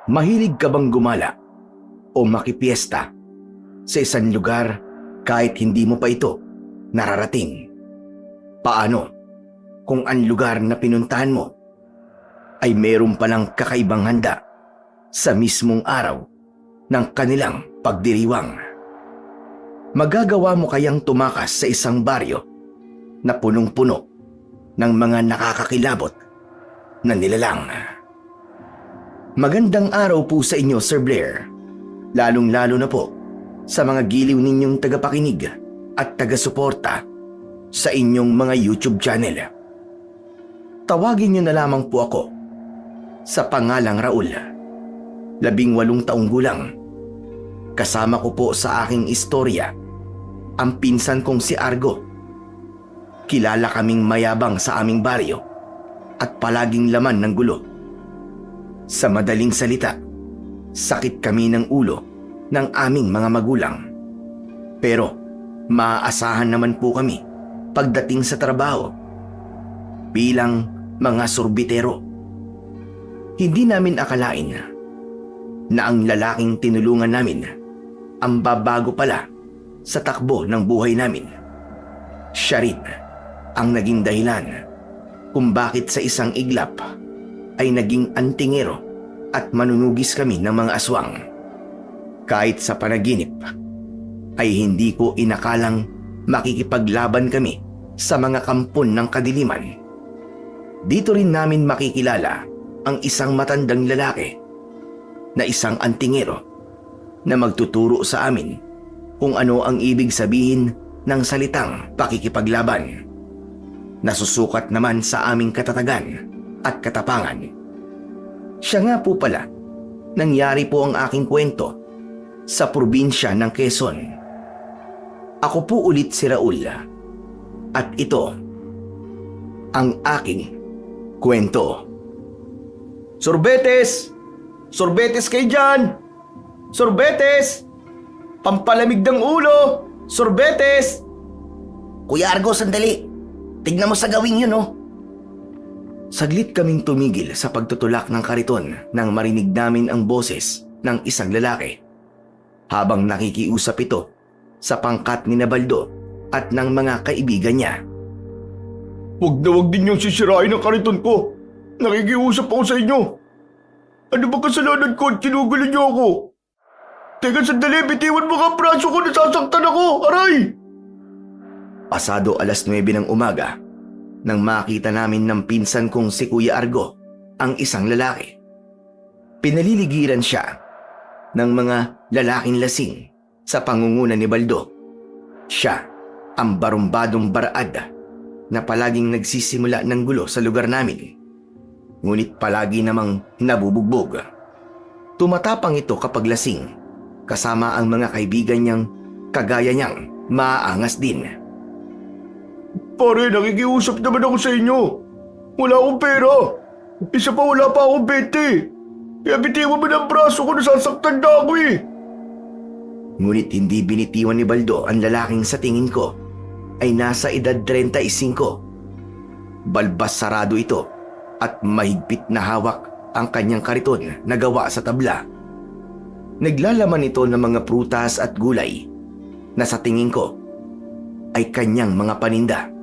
Mahilig ka bang gumala o makipiesta sa isang lugar kahit hindi mo pa ito nararating? Paano kung ang lugar na pinuntahan mo ay mayroon palang kakaibang handa sa mismong araw ng kanilang pagdiriwang? Magagawa mo kayang tumakas sa isang baryo na punong-puno ng mga nakakakilabot na nilalang? Magandang araw po sa inyo, Sir Blair. Lalong-lalo na po sa mga giliw ninyong tagapakinig at taga-suporta sa inyong mga YouTube channel. Tawagin niyo na lamang po ako sa pangalang Raul, 18 taong gulang. Kasama ko po sa aking istorya ang pinsan kong si Argo. Kilala kaming mayabang sa aming baryo at palaging laman ng gulo. Sa madaling salita, sakit kami ng ulo ng aming mga magulang. Pero maaasahan naman po kami pagdating sa trabaho bilang mga sorbitero. Hindi namin akalain na ang lalaking tinulungan namin ang babago pala sa takbo ng buhay namin. Siya rin ang naging dahilan kung bakit sa isang iglap ay naging antingero at manunugis kami ng mga aswang. Kahit sa panaginip ay hindi ko inakalang makikipaglaban kami sa mga kampon ng kadiliman. Dito rin namin makikilala ang isang matandang lalaki na isang antingero na magtuturo sa amin kung ano ang ibig sabihin ng salitang pakikipaglaban. Nasusukat naman sa aming katatagan at katapangan. Siya nga po pala, nangyari po ang aking kwento sa probinsya ng Quezon. Ako po ulit si Raul at ito ang aking kwento. Sorbetes! Sorbetes kayo dyan! Sorbetes! Pampalamig ng ulo! Sorbetes! Kuya Argo, sandali. Tignan mo sa gawin yun, oh. Saglit kaming tumigil sa pagtutulak ng kariton nang marinig namin ang boses ng isang lalaki habang nakikiusap ito sa pangkat ni Nabaldo at ng mga kaibigan niya. Huwag na huwag din niyong sisirain ang kariton ko. Nakikiusap ako sa inyo. Ano ba kasalanan ko at kinugulo niyo ako? Teka sandali, bitiwan mo ang braso ko, nasasaktan ako, aray! Pasado 9:00 ng umaga nang makita namin ng pinsan kong si Kuya Argo ang isang lalaki. Pinaliligiran siya ng mga lalaking lasing sa pangunguna ni Baldo. Siya ang barumbadong baraad na palaging nagsisimula ng gulo sa lugar namin, ngunit palagi namang nabubugbog. Tumatapang ito kapag lasing, kasama ang mga kaibigan niyang kagaya niyang maaangas din. Pare, nakikiusap naman ako sa inyo. Wala akong pera. Isa pa wala pa akong 20. Kaya bitiwan mo ng braso ko, nasasaktan na ako eh. Ngunit hindi binitiwan ni Baldo ang lalaking sa tingin ko ay nasa edad 35. Balbas sarado ito at mahigpit na hawak ang kanyang kariton na gawa sa tabla. Naglalaman ito ng mga prutas at gulay na sa tingin ko ay kanyang mga paninda.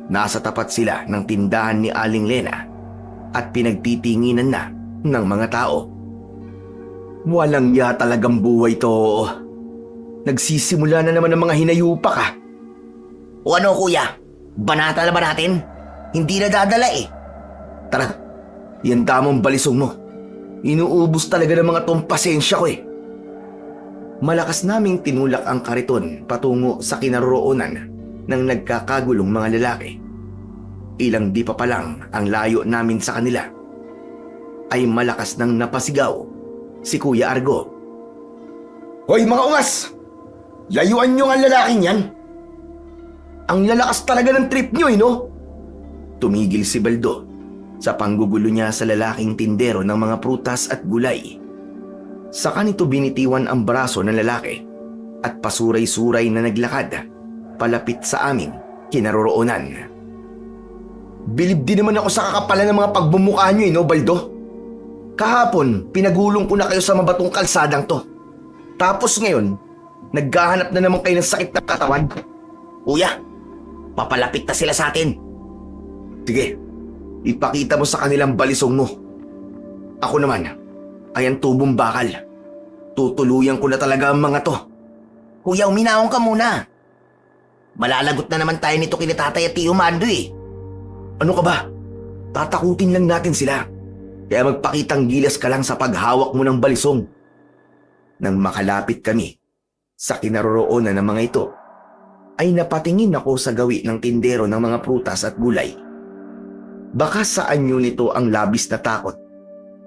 Nasa tapat sila ng tindahan ni Aling Lena at pinagtitinginan na ng mga tao. Walang ya talagang buhay to. Nagsisimula na naman ng mga hinayupak ka. O ano, kuya? Banata na ba natin? Hindi na dadala eh. Tara, yan damong balisong mo. Inuubos talaga ng mga tong pasensya ko eh. Malakas naming tinulak ang kariton patungo sa kinaroroonan ng nagkakagulong mga lalaki. Ilang di pa palang ang layo namin sa kanila ay malakas nang napasigaw si Kuya Argo. Hoy mga ungas! Layuan nyo ang lalaking yan! Ang lalakas talaga ng trip nyo no? Tumigil si Baldo sa panggugulo niya sa lalaking tindero ng mga prutas at gulay. Saka nito binitiwan ang braso ng lalaki at pasuray-suray na naglakad palapit sa aming kinaroroonan. Bilib din naman ako sa kakapalan ng mga pagbumukha nyo no, Baldo? Kahapon, pinagulong ko na kayo sa mabatong kalsadang to. Tapos ngayon, naghahanap na naman kayo ng sakit na katawan. Kuya, papalapit na sila sa atin. Sige, ipakita mo sa kanilang balisong mo. Ako naman, ay ang tubong bakal. Tutuluyan ko na talaga ang mga to. Kuya, uminahon ka muna. Malalagot na naman tayo nito kina tatay at tiyo Mando eh. Ano ka ba? Tatakutin lang natin sila. Kaya magpakitang gilas ka lang sa paghawak mo ng balisong. Nang makalapit kami sa kinaroroonan ng mga ito, ay napatingin ako sa gawi ng tindero ng mga prutas at gulay. Baka sa anyo nito ang labis na takot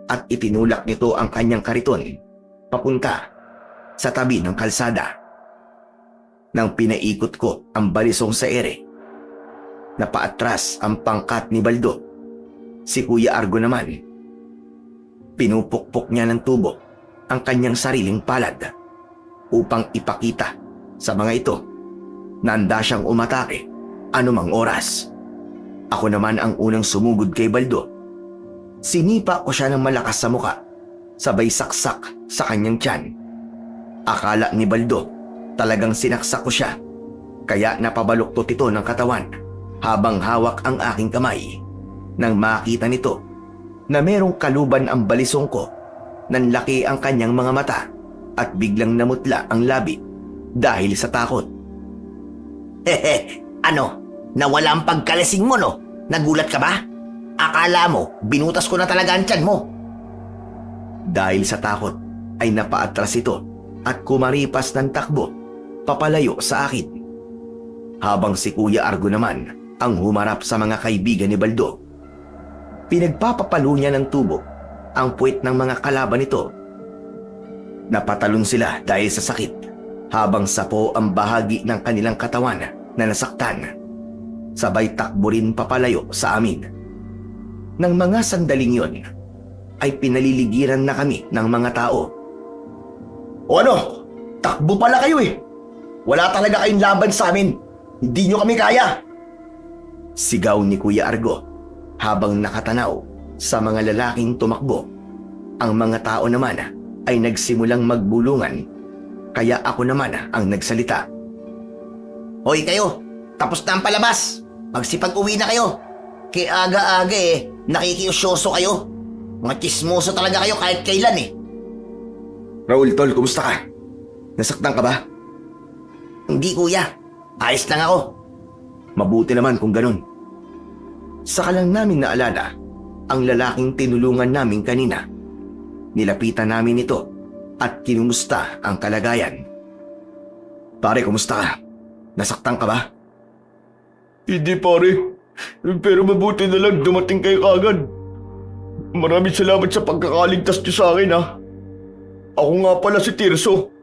at itinulak nito ang kanyang kariton papunta sa tabi ng kalsada. Nang pinaikot ko ang balisong sa ere, napaatras ang pangkat ni Baldo. Si Kuya Argo naman, pinupukpok niya ng tubo ang kanyang sariling palad upang ipakita sa mga ito na handa siyang umatake anumang oras. Ako naman ang unang sumugod kay Baldo. Sinipa ko siya ng malakas sa muka, sabay saksak sa kanyang tiyan. Akala ni Baldo talagang sinaksak ko siya, kaya napabaluktot ito ng katawan habang hawak ang aking kamay. Nang makita nito na merong kaluban ang balisong ko, nanlaki ang kanyang mga mata at biglang namutla ang labi dahil sa takot. Hehe, ano? Nawala ang pagkalasing mo no? Nagulat ka ba? Akala mo, binutas ko na talaga ang tiyan mo. Dahil sa takot ay napaatras ito at kumaripas ng takbo papalayo sa akin. Habang si Kuya Argo naman ang humarap sa mga kaibigan ni Baldo. Pinagpapapalo niya ng tubo ang puwit ng mga kalaban nito. Napatalon sila dahil sa sakit habang sapo ang bahagi ng kanilang katawan na nasaktan. Sabay takbo rin papalayo sa amin. Nang mga sandaling yon ay pinaliligiran na kami ng mga tao. O ano? Takbo pala kayo eh! Wala talaga kayong laban sa amin! Hindi nyo kami kaya! Sigaw ni Kuya Argo habang nakatanaw sa mga lalaking tumakbo. Ang mga tao naman ay nagsimulang magbulungan, kaya ako naman ang nagsalita. Hoy kayo, tapos na ang palabas. Magsipag-uwi na kayo. Kaya aga-aga eh, nakikiusyoso kayo. Mga chismoso talaga kayo kahit kailan eh. Raul, tol, kumusta ka? Nasaktan ka ba? Hindi kuya, ayos lang ako. Mabuti naman kung ganun. Saka lang namin naalala ang lalaking tinulungan namin kanina. Nilapitan namin ito at kinumusta ang kalagayan. Pare, kumusta ka? Nasaktan ka ba? Hindi pare, pero mabuti na lang dumating kayo kagad. Maraming salamat sa pagkakaligtas niyo sa akin ha. Ako nga pala si Tirso.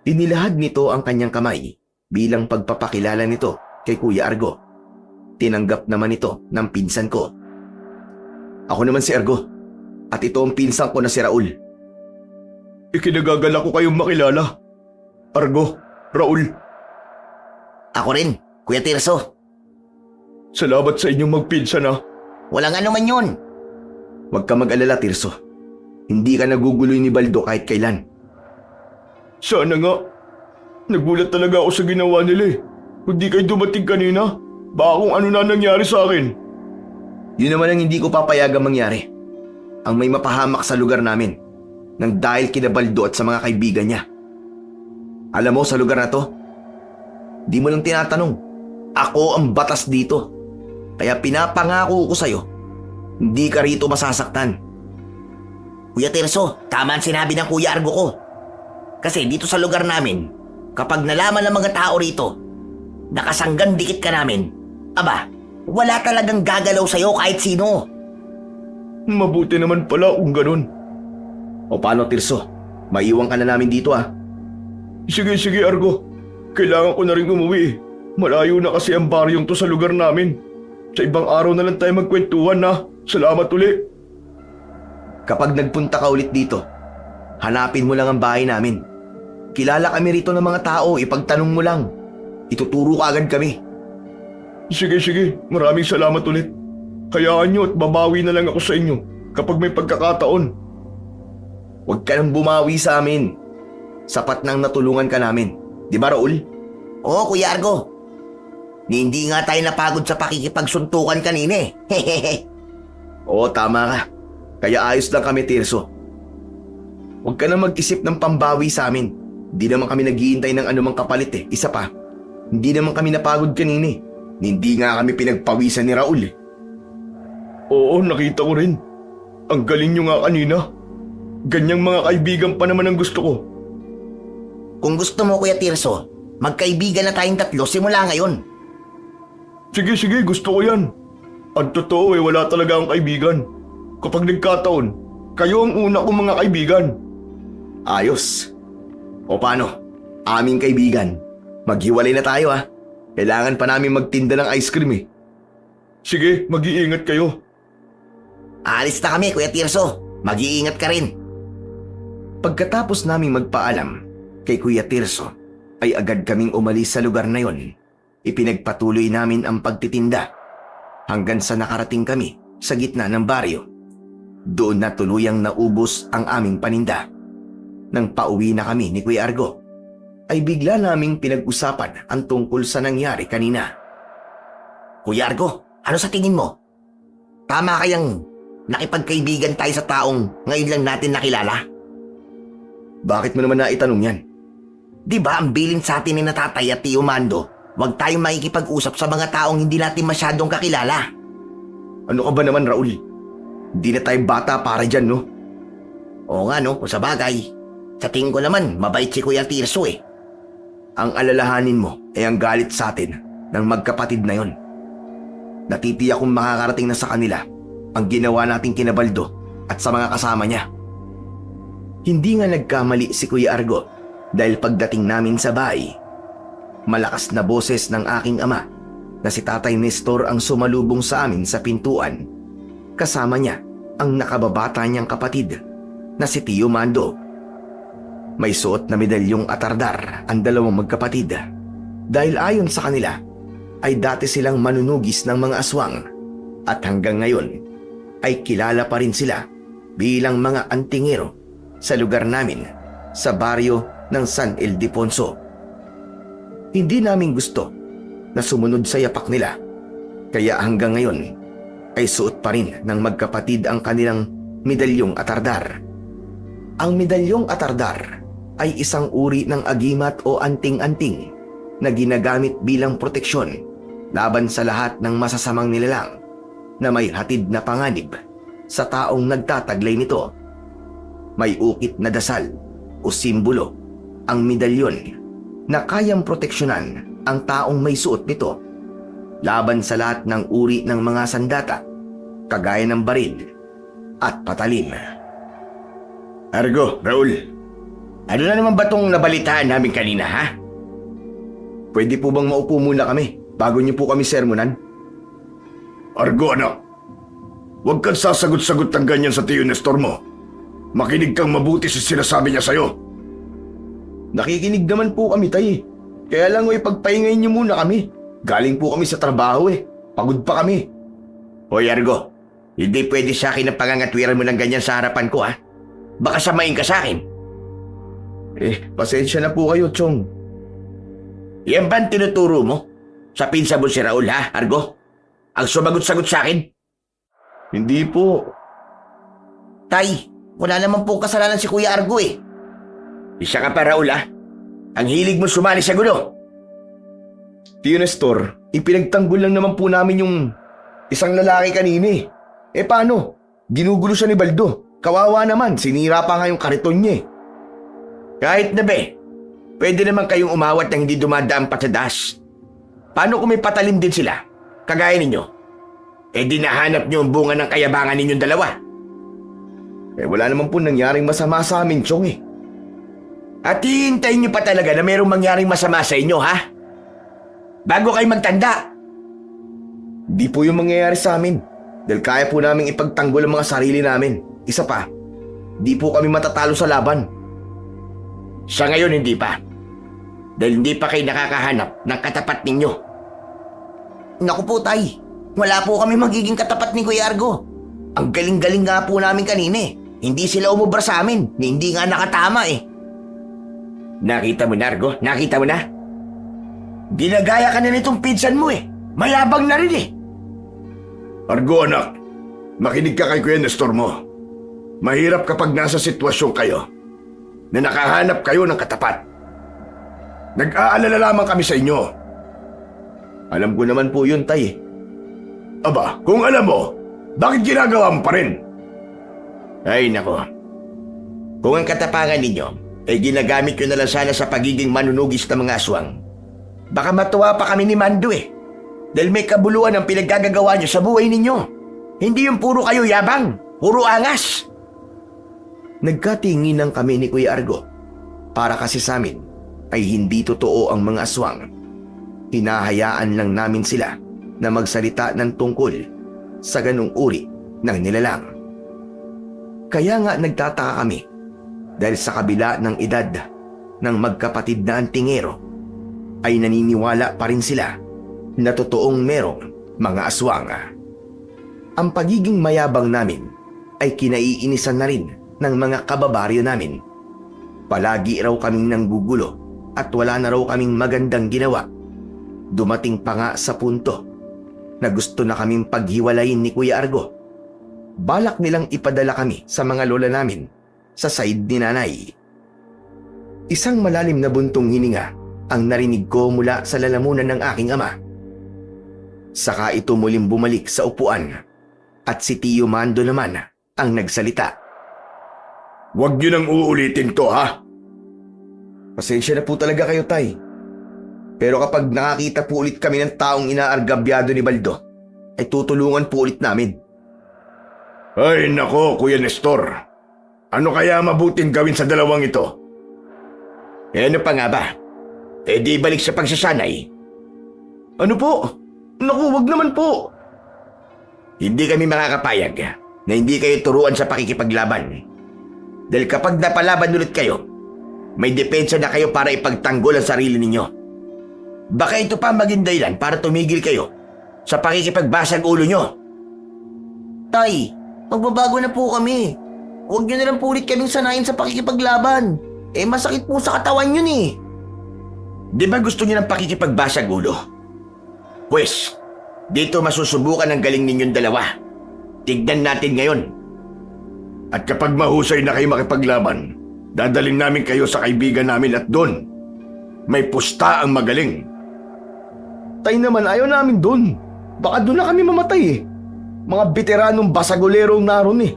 Inilahad nito ang kanyang kamay bilang pagpapakilala nito kay Kuya Argo. Tinanggap naman ito ng pinsan ko. Ako naman si Argo at ito ang pinsan ko na si Raul. Ikinagagalak ko kayong makilala. Argo, Raul. Ako rin, Kuya Tirso. Salamat sa inyong magpinsan ha. Walang ano man yun. Huwag ka mag-alala, Tirso. Hindi ka naguguloy ni Baldo kahit kailan. Sana nga. Nagulat talaga ako sa ginawa nila eh. Kung di kayo dumating kanina, baka kung ano na nangyari sa akin. Yun naman ang hindi ko papayagang mangyari. Ang may mapahamak sa lugar namin nang dahil kina Baldo at sa mga kaibigan niya. Alam mo, sa lugar na to, di mo lang tinatanong. Ako ang batas dito. Kaya pinapangako ko sa'yo, hindi ka rito masasaktan. Kuya Tirso, tama ang sinabi ng Kuya Argo ko. Kasi dito sa lugar namin, kapag nalaman ng mga tao rito, nakasanggan dikit ka namin, aba, wala talagang gagalaw sa'yo kahit sino. Mabuti naman pala kung ganun. O paano, Tirso? Maiwan ka na namin dito ah. Sige, Argo. Kailangan ko na rin umuwi eh. Malayo na kasi ang baryong to sa lugar namin. Sa ibang araw na lang tayo magkwentuhan ha. Salamat uli. Kapag nagpunta ka ulit dito, hanapin mo lang ang bahay namin. Kilala kami rito ng mga tao, ipagtanong mo lang. Ituturo ka agad kami. Sige. Maraming salamat ulit. Hayaan nyo at babawi na lang ako sa inyo. kapag may pagkakataon. Huwag ka nang bumawi sa amin. Sapat nang natulungan ka namin. Di ba, Raul? Oo, Kuya Argo. Hindi nga tayo napagod sa pakikipagsuntukan kanina eh. Hehehe. Oo, tama ka. Kaya ayos lang kami, Tirso. Huwag ka na mag-isip ng pambawi sa amin. Hindi naman kami naghihintay ng anumang kapalit eh. Isa pa, hindi naman kami napagod kanina eh. Hindi nga kami pinagpawisan ni Raul eh. Oo, nakita ko rin. Ang galing nyo nga kanina. Ganyang mga kaibigan pa naman ang gusto ko. Kung gusto mo, Kuya Tirso, magkaibigan na tayong tatlo simula ngayon. Sige, gusto ko yan. Ang totoo wala talaga akong kaibigan. Kapag nagkataon, kayo ang una kong mga kaibigan. Ayos. O paano? Aming kaibigan. Maghiwalay na tayo ah. Kailangan pa namin magtinda ng ice cream eh. Sige, mag-iingat kayo. Aalis na kami, Kuya Tirso. Mag-iingat ka rin. Pagkatapos naming magpaalam kay Kuya Tirso, ay agad kaming umalis sa lugar na yon. Ipinagpatuloy namin ang pagtitinda hanggang sa nakarating kami sa gitna ng baryo. Doon na tuluyang naubos ang aming paninda. Nang pauwi na kami ni Kuya Argo, ay bigla naming pinag-usapan ang tungkol sa nangyari kanina. Kuya Argo, ano sa tingin mo? Tama kayang nakipagkaibigan tayo sa taong ngayon lang natin nakilala? Bakit mo naman naitanong yan? Di ba ang bilin sa atin ni na Tatay at Tio Mando, huwag tayong makikipag-usap sa mga taong hindi natin masyadong kakilala? Ano ka ba naman, Raul? Hindi na tayo bata para dyan, no? Oo nga no, kung sa bagay. Sa tingin ko naman, mabait si Kuya Tirso eh. Ang alalahanin mo ay ang galit sa atin ng magkapatid na yon. Natitiyak kong makakarating na sa kanila ang ginawa nating kinabaldo at sa mga kasama niya. Hindi nga nagkamali si Kuya Argo dahil pagdating namin sa bahay, malakas na boses ng aking ama na si Tatay Nestor ang sumalubong sa amin sa pintuan. Kasama niya ang nakababata niyang kapatid na si Tio Mando. May suot na medalyong atardar ang dalawang magkapatid dahil ayon sa kanila ay dati silang manunugis ng mga aswang at hanggang ngayon ay kilala pa rin sila bilang mga antingero sa lugar namin sa baryo ng San Ildefonso. Hindi namin gusto na sumunod sa yapak nila kaya hanggang ngayon ay suot pa rin ng magkapatid ang kanilang medalyong atardar. Ang medalyong atardar ay isang uri ng agimat o anting-anting na ginagamit bilang proteksyon laban sa lahat ng masasamang nilalang na may hatid na panganib sa taong nagtataglay nito. May ukit na dasal o simbolo ang medalyon na kayang proteksyonan ang taong may suot nito laban sa lahat ng uri ng mga sandata kagaya ng baril at patalim. Argo, Raul. Ano na naman ba tong nabalitaan namin kanina, ha? Pwede po bang maupo muna kami bago niyo po kami sermonan? Argo, anak. Huwag kang sasagot-sagot ng ganyan sa Tio Nestor mo. Makinig kang mabuti sa sinasabi niya sa'yo. Nakikinig naman po kami, tay. Kaya lang ipagpahingayin niyo muna kami. Galing po kami sa trabaho eh. Pagod pa kami. Hoy Argo, hindi pwede sa akin ang pangangatwiran mo ng ganyan sa harapan ko, ha? Baka samain ka sa akin. Pasensya na po kayo, Chong. Yan ba ang tinuturo mo? Sa pinsa mo si Raul, ha, Argo? Ang sumagot-sagot sa akin? Hindi po. Tay, wala naman po kasalanan si Kuya Argo eh. Isa ka pa, Raul, ha? Ang hilig mo sumali sa gulo. Tio Nestor, ipinagtanggol lang naman po namin yung isang lalaki kanina eh. Paano? Ginugulo siya ni Baldo. Kawawa naman, sinira pa nga yung kariton niya eh. Kahit na be, pwede naman kayong umawat ng hindi dumadaan pa sa das. Paano kung may patalim din sila, kagaya ninyo? Di nahanap niyo ang bunga ng kayabangan ninyong dalawa. Wala naman po nangyaring masama sa amin, Chong eh. At hihintayin niyo pa talaga na mayroong mangyaring masama sa inyo, ha? Bago kayo magtanda. Di po yung mangyayari sa amin. Dahil kaya po namin ipagtanggol ang mga sarili namin. Isa pa, di po kami matatalo sa laban. Sa ngayon hindi pa. Dahil hindi pa kayo nakakahanap ng katapat ninyo. Naku po, tay. Wala po kami magiging katapat ni Kuya Argo. Ang galing-galing nga po namin kanina eh. Hindi sila umubra sa amin. Hindi nga nakatama eh. Nakita mo na, Argo? Nakita mo na? Ginagaya ka na nitong pinsan mo eh. Mayabang na rin eh. Argo anak, makinig ka kay Kuya Nestor mo. Mahirap kapag nasa sitwasyon kayo na nakahanap kayo ng katapat. Nag-aalala lamang kami sa inyo. Alam ko naman po yun, Tay. Aba, kung alam mo, bakit ginagawa mo pa rin? Ay, nako. Kung ang katapangan ninyo ay ginagamit ko na lang sana sa pagiging manunugis ng mga aswang, baka matuwa pa kami ni Mando eh. Dahil may kabuluhan ang pinaggagawa nyo sa buhay ninyo. Hindi yung puro kayo yabang, puro angas. Nagkatinginan kami ni Kuya Argo. Para kasi sa amin ay hindi totoo ang mga aswang. Hinahayaan lang namin sila na magsalita ng tungkol sa ganung uri ng nilalang. Kaya nga nagtataka kami dahil sa kabila ng edad ng magkapatid na antingero ay naniniwala pa rin sila na totoong merong mga aswang. Ang pagiging mayabang namin ay kinaiinisan na rin ng mga kababaryo namin. Palagi raw kaming nanggugulo at wala na raw kaming magandang ginawa. Dumating pa nga sa punto na gusto na kaming paghiwalayin ni Kuya Argo. Balak nilang ipadala kami sa mga lola namin sa side ni nanay. Isang malalim na buntong hininga ang narinig ko mula sa lalamunan ng aking ama. Saka ito muling bumalik sa upuan at si Tio Mando naman ang nagsalita. Huwag niyo nang uulitin to, ha? Pasensya na po talaga kayo, Tay. Pero kapag nakakita po ulit kami ng taong inaargabyado ni Baldo, ay tutulungan po ulit namin. Ay nako, Kuya Nestor. Ano kaya mabuting gawin sa dalawang ito? Eh ano pa nga ba? Eh di balik sa pagsasanay. Ano po? Naku, wag naman po. Hindi kami makakapayag na hindi kayo turuan sa pakikipaglaban. Dahil kapag napalaban ulit kayo, may depensa na kayo para ipagtanggol ang sarili ninyo. Baka ito pa maging dahilan para tumigil kayo sa pakikipagbasag ulo nyo. Tay, magbabago na po kami. Huwag niyo na lang po ulit kaming sanayin sa pakikipaglaban. Eh masakit po sa katawan yun eh. Di ba gusto niyo ng pakikipagbasag ulo? Pwes, dito masusubukan ang galing ninyong dalawa. Tignan natin ngayon. At kapag mahusay na kayo makipaglaban, dadalhin namin kayo sa kaibigan namin at doon may pusta ang magaling. Tay naman, ayaw namin doon. Baka doon na kami mamatay eh. Mga veteranong basagolerong naroon eh.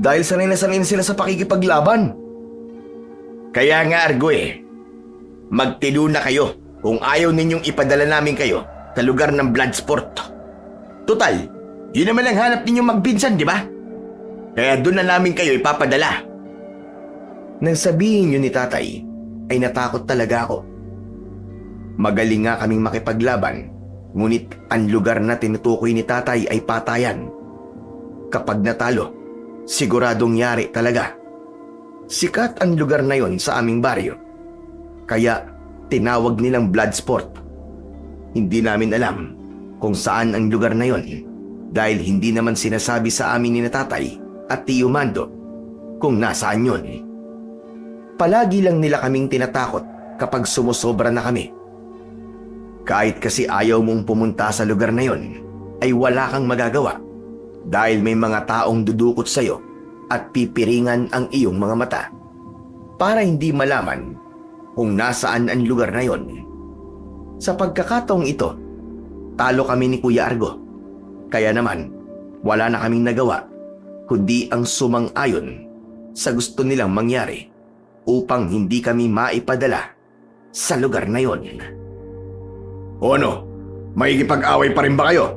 Dahil sanay na sila sa pakikipaglaban. Kaya nga Argo eh, magtilo na kayo kung ayaw ninyong ipadala namin kayo sa lugar ng Bloodsport. Total, yun naman ang hanap ninyong magbinsan, di ba? Kaya doon na namin kayo ipapadala. Nang sabihin yun ni Tatay, ay natakot talaga ako. Magaling nga kaming makipaglaban, ngunit ang lugar na tinutukoy ni Tatay ay patayan. Kapag natalo, siguradong yari talaga. Sikat ang lugar na yon sa aming baryo. Kaya tinawag nilang Bloodsport. Hindi namin alam kung saan ang lugar na yon dahil hindi naman sinasabi sa amin ni Tatay at Tio Mando kung nasaan yon. Palagi lang nila kaming tinatakot kapag sumusobra na kami. Kahit kasi ayaw mong pumunta sa lugar na yon, ay wala kang magagawa dahil may mga taong dudukot sa'yo at pipiringan ang iyong mga mata para hindi malaman kung nasaan ang lugar na yon. Sa pagkakataong ito, talo kami ni Kuya Argo. Kaya naman, wala na kaming nagawa kundi ang sumang-ayon sa gusto nilang mangyari upang hindi kami maipadala sa lugar na yon. O ano, maikipag-away pa rin ba kayo?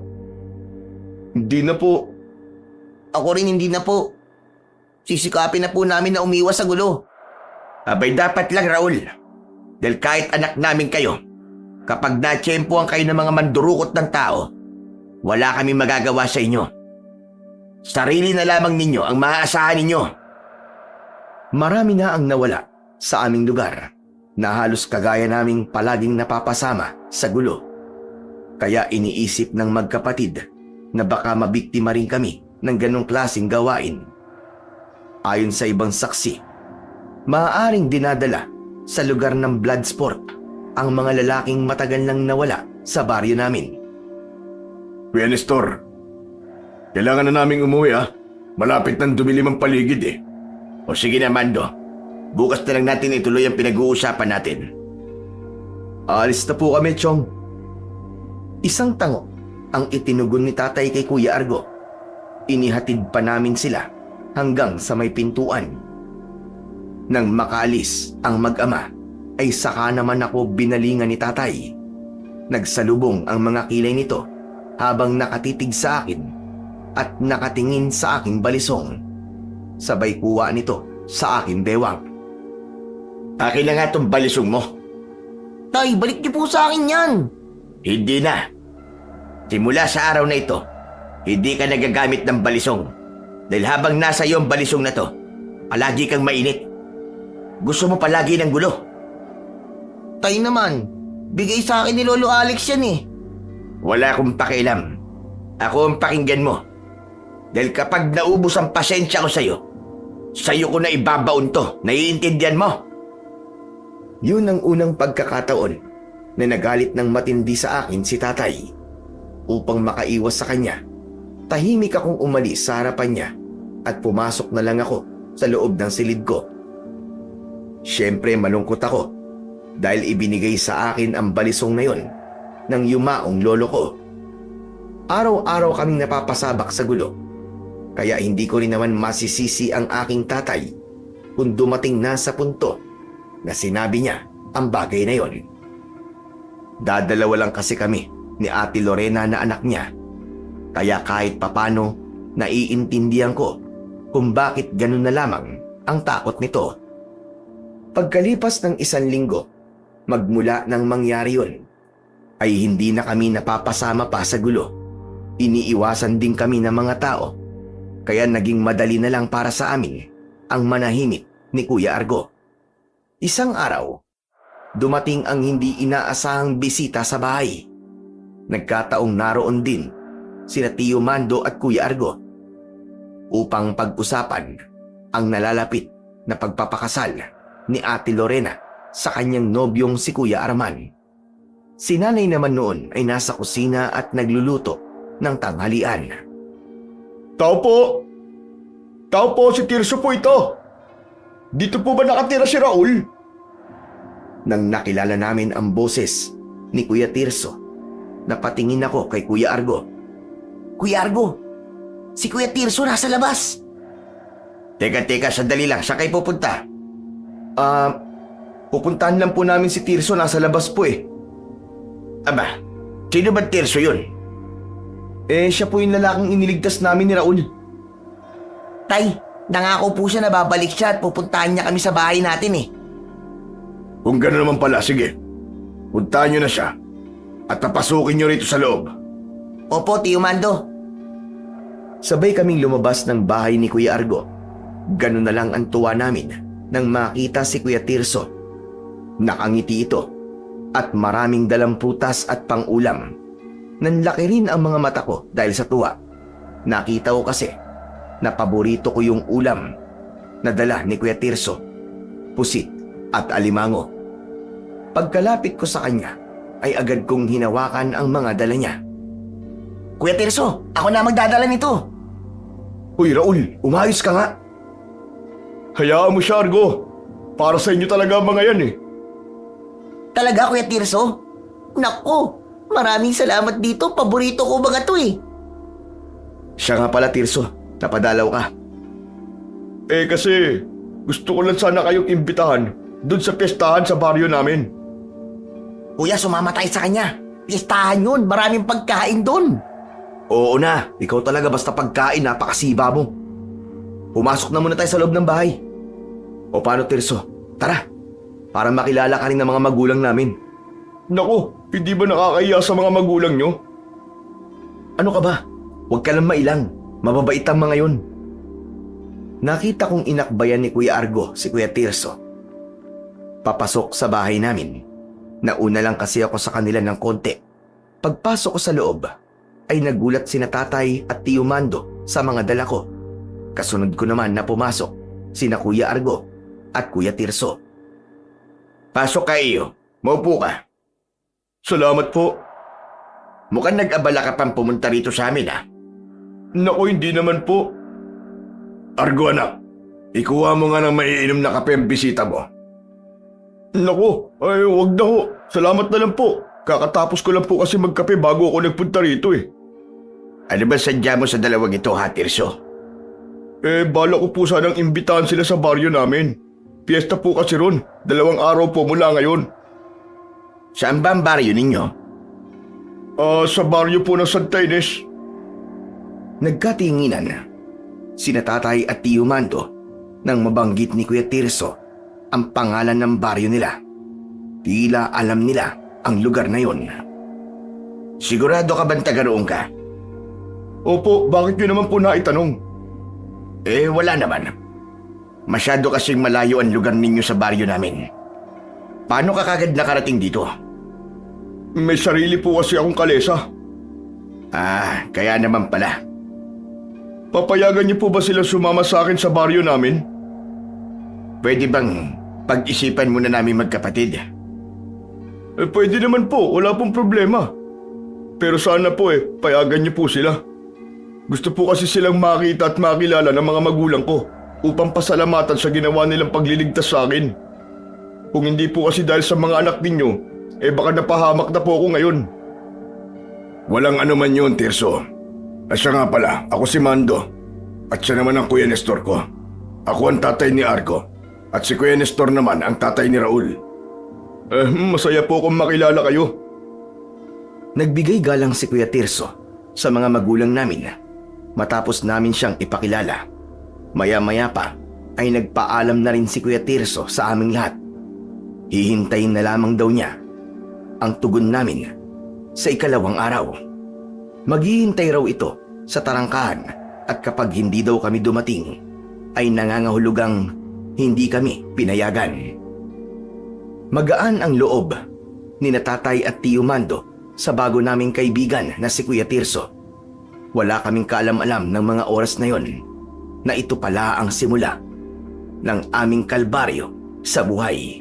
Hindi na po. Ako rin hindi na po. Sisikapin na po namin na umiwas sa gulo. Abay dapat lang, Raul. Dahil kahit anak namin kayo, kapag natsyempohan kayo ng mga mandurukot ng tao, wala kami magagawa sa inyo. Sarili na lamang ninyo ang maaasahan ninyo. Marami na ang nawala sa aming lugar na halos kagaya naming palaging napapasama sa gulo. Kaya iniisip ng magkapatid na baka mabiktima rin kami ng ganong klaseng gawain. Ayon sa ibang saksi, maaaring dinadala sa lugar ng blood sport ang mga lalaking matagal nang nawala sa baryo namin. Kuya Nestor, kailangan na naming umuwi ha. Malapit nang dumilim ang paligid eh. O sige na, Mando. Bukas na lang natin ituloy ang pinag-uusapan natin. Alis na po kami, Chong. Isang tango ang itinugon ni tatay kay Kuya Argo. Inihatid pa namin sila hanggang sa may pintuan. Nang makaalis ang mag-ama, ay saka naman ako binalingan ni tatay. Nagsalubong ang mga kilay nito habang nakatitig sa akin at nakatingin sa aking balisong. Sabay kuha nito sa aking bewang. Akin na nga itong balisong mo. Tay, balik niyo po sa akin yan. Hindi na. Simula sa araw na ito, hindi ka nagagamit ng balisong. Dahil habang nasa iyo ang balisong na to, palagi kang mainit. Gusto mo palagi ng gulo. Tay naman, bigay sa akin ni Lolo Alex yan eh. Wala akong pakialam. Ako ang pakinggan mo. Dahil kapag naubos ang pasensya ko sa'yo ko na ibabaon to. Naiintindihan mo? Yun ang unang pagkakataon na nagalit ng matindi sa akin si tatay. Upang makaiwas sa kanya, tahimik akong umalis sa harapan niya at pumasok na lang ako sa loob ng silid ko. Siyempre malungkot ako dahil ibinigay sa akin ang balisong na yon ng yumaong lolo ko. Araw-araw kaming napapasabak sa gulo, kaya hindi ko rin naman masisisi ang aking tatay kung dumating na sa punto na sinabi niya ang bagay na yon. Dadalawa lang kasi kami ni Ate Lorena na anak niya, kaya kahit papano naiintindihan ko kung bakit ganun na lamang ang takot nito. Pagkalipas ng 1 linggo, magmula nang mangyari yun, ay hindi na kami napapasama pa sa gulo. Iniiwasan din kami ng mga tao, kaya naging madali na lang para sa amin ang manahimik ni Kuya Argo. Isang araw, dumating ang hindi inaasahang bisita sa bahay. Nagkataong naroon din sina Tio Mando at Kuya Argo upang pag-usapan ang nalalapit na pagpapakasal ni Ate Lorena sa kanyang nobyong si Kuya Arman. Si nanay naman noon ay nasa kusina at nagluluto ng tanghalian. Tao po! Tao po, si Tirso po ito! Dito po ba nakatira si Raul? Nang nakilala namin ang boses ni Kuya Tirso, napatingin ako kay Kuya Argo. Kuya Argo, si Kuya Tirso nasa labas. Teka, sandali lang. Saan kayo pupunta? Pupuntahan lang po namin si Tirso, nasa labas po eh. Aba, sino ba Tirso yun? Siya po yung lalaking iniligtas namin ni Raul. Tay, nangako po siya na babalik siya at pupuntahan niya kami sa bahay natin eh. Kung gano'n naman pala, sige. Puntahan nyo na siya at papasukin nyo rito sa loob. Opo, Tio Mando. Sabay kaming lumabas ng bahay ni Kuya Argo. Ganun na lang ang tuwa namin nang makita si Kuya Tirso. Nakangiti ito at maraming dalang prutas at pang-ulam. Nanlaki rin ang mga mata ko dahil sa tuwa. Nakita ko kasi na paborito ko yung ulam na dala ni Kuya Tirso, pusit at alimango. Pagkalapit ko sa kanya ay agad kong hinawakan ang mga dala niya. Kuya Tirso, ako na magdadala nito. Uy, Raul, umayos ka nga. Hayaan mo siya, Argo. Para sa inyo talaga ang mga yan eh. Talaga, Kuya Tirso? Naku, maraming salamat dito. Paborito ko mga to eh. Siya nga pala, Tirso. Napadalaw ka. Kasi gusto ko lang sana kayong imbitahan doon sa piyestahan sa baryo namin. Kuya, sumama tayo sa kanya. Piestahan yun. Maraming pagkain doon. Oo na, ikaw talaga basta pagkain, napakasiba mo. Pumasok na muna tayo sa loob ng bahay. O paano, Tirso? Tara, para makilala ka rin ng mga magulang namin. Naku, hindi ba nakakahiya sa mga magulang nyo? Ano ka ba? Huwag ka lang mailang. Mababait ang mga yun. Nakita kong inakbayan ni Kuya Argo si Kuya Tirso. Papasok sa bahay namin. Nauna lang kasi ako sa kanila ng konti. Pagpasok ko sa loob, ay nagulat sina tatay at Tio Mando sa mga dala ko. Kasunod ko naman na pumasok sina Kuya Argo at Kuya Tirso. Pasok ka iyo. Maupo ka. Salamat po. Mukhang nag-abala ka pang pumunta rito sa amin ah. Naku, hindi naman po. Argo anak, ikuha mo nga ng maiinom na kape ang bisita mo. Naku, ay wag na ho. Salamat na lang po. Kakatapos ko lang po kasi magkape bago ako nagpunta rito eh. Ano ba sadya mo sa dalawang ito ha, Tirso? Bala ko po sanang imbitahan sila sa baryo namin. Piyesta po kasi ron. 2 araw po mula ngayon. Saan ba ang baryo ninyo? Sa baryo po ng Santa Ines. Nagkatinginan sina Tatay at Tio Mando nang mabanggit ni Kuya Tirso ang pangalan ng baryo nila. Tila alam nila ang lugar na yon. Sigurado ka bang taga roon ka? Opo, bakit nyo naman po naitanong? Wala naman. Masyado kasing malayo ang lugar ninyo sa baryo namin. Paano ka kagad nakarating dito? May sarili po kasi akong kalesa. Kaya naman pala. Papayagan niyo po ba sila sumama sa akin sa baryo namin? Pwede bang pag-isipan muna namin magkapatid? Pwede naman po, wala pong problema. Pero sana po payagan niyo po sila. Gusto po kasi silang makita at makilala ng mga magulang ko upang pasalamatan sa ginawa nilang pagliligtas sa akin. Kung hindi po kasi dahil sa mga anak ninyo, baka napahamak na po ako ngayon. Walang ano man yun, Tirso. Siya nga pala, ako si Mando. At siya naman ang Kuya Nestor ko. Ako ang tatay ni Argo. At si Kuya Nestor naman ang tatay ni Raul. Masaya po akong makilala kayo. Nagbigay galang si Kuya Tirso sa mga magulang namin matapos namin siyang ipakilala. Maya-maya pa ay nagpaalam na rin si Kuya Tirso sa aming lahat. Hihintayin na lamang daw niya ang tugon namin sa 2nd araw. Maghihintay raw ito sa tarangkahan at kapag hindi daw kami dumating ay nangangahulugang hindi kami pinayagan. Magaan ang loob ni Tatay at Tio Mando sa bago naming kaibigan na si Kuya Tirso. Wala kaming kaalam-alam ng mga oras na yon na ito pala ang simula ng aming kalbaryo sa buhay.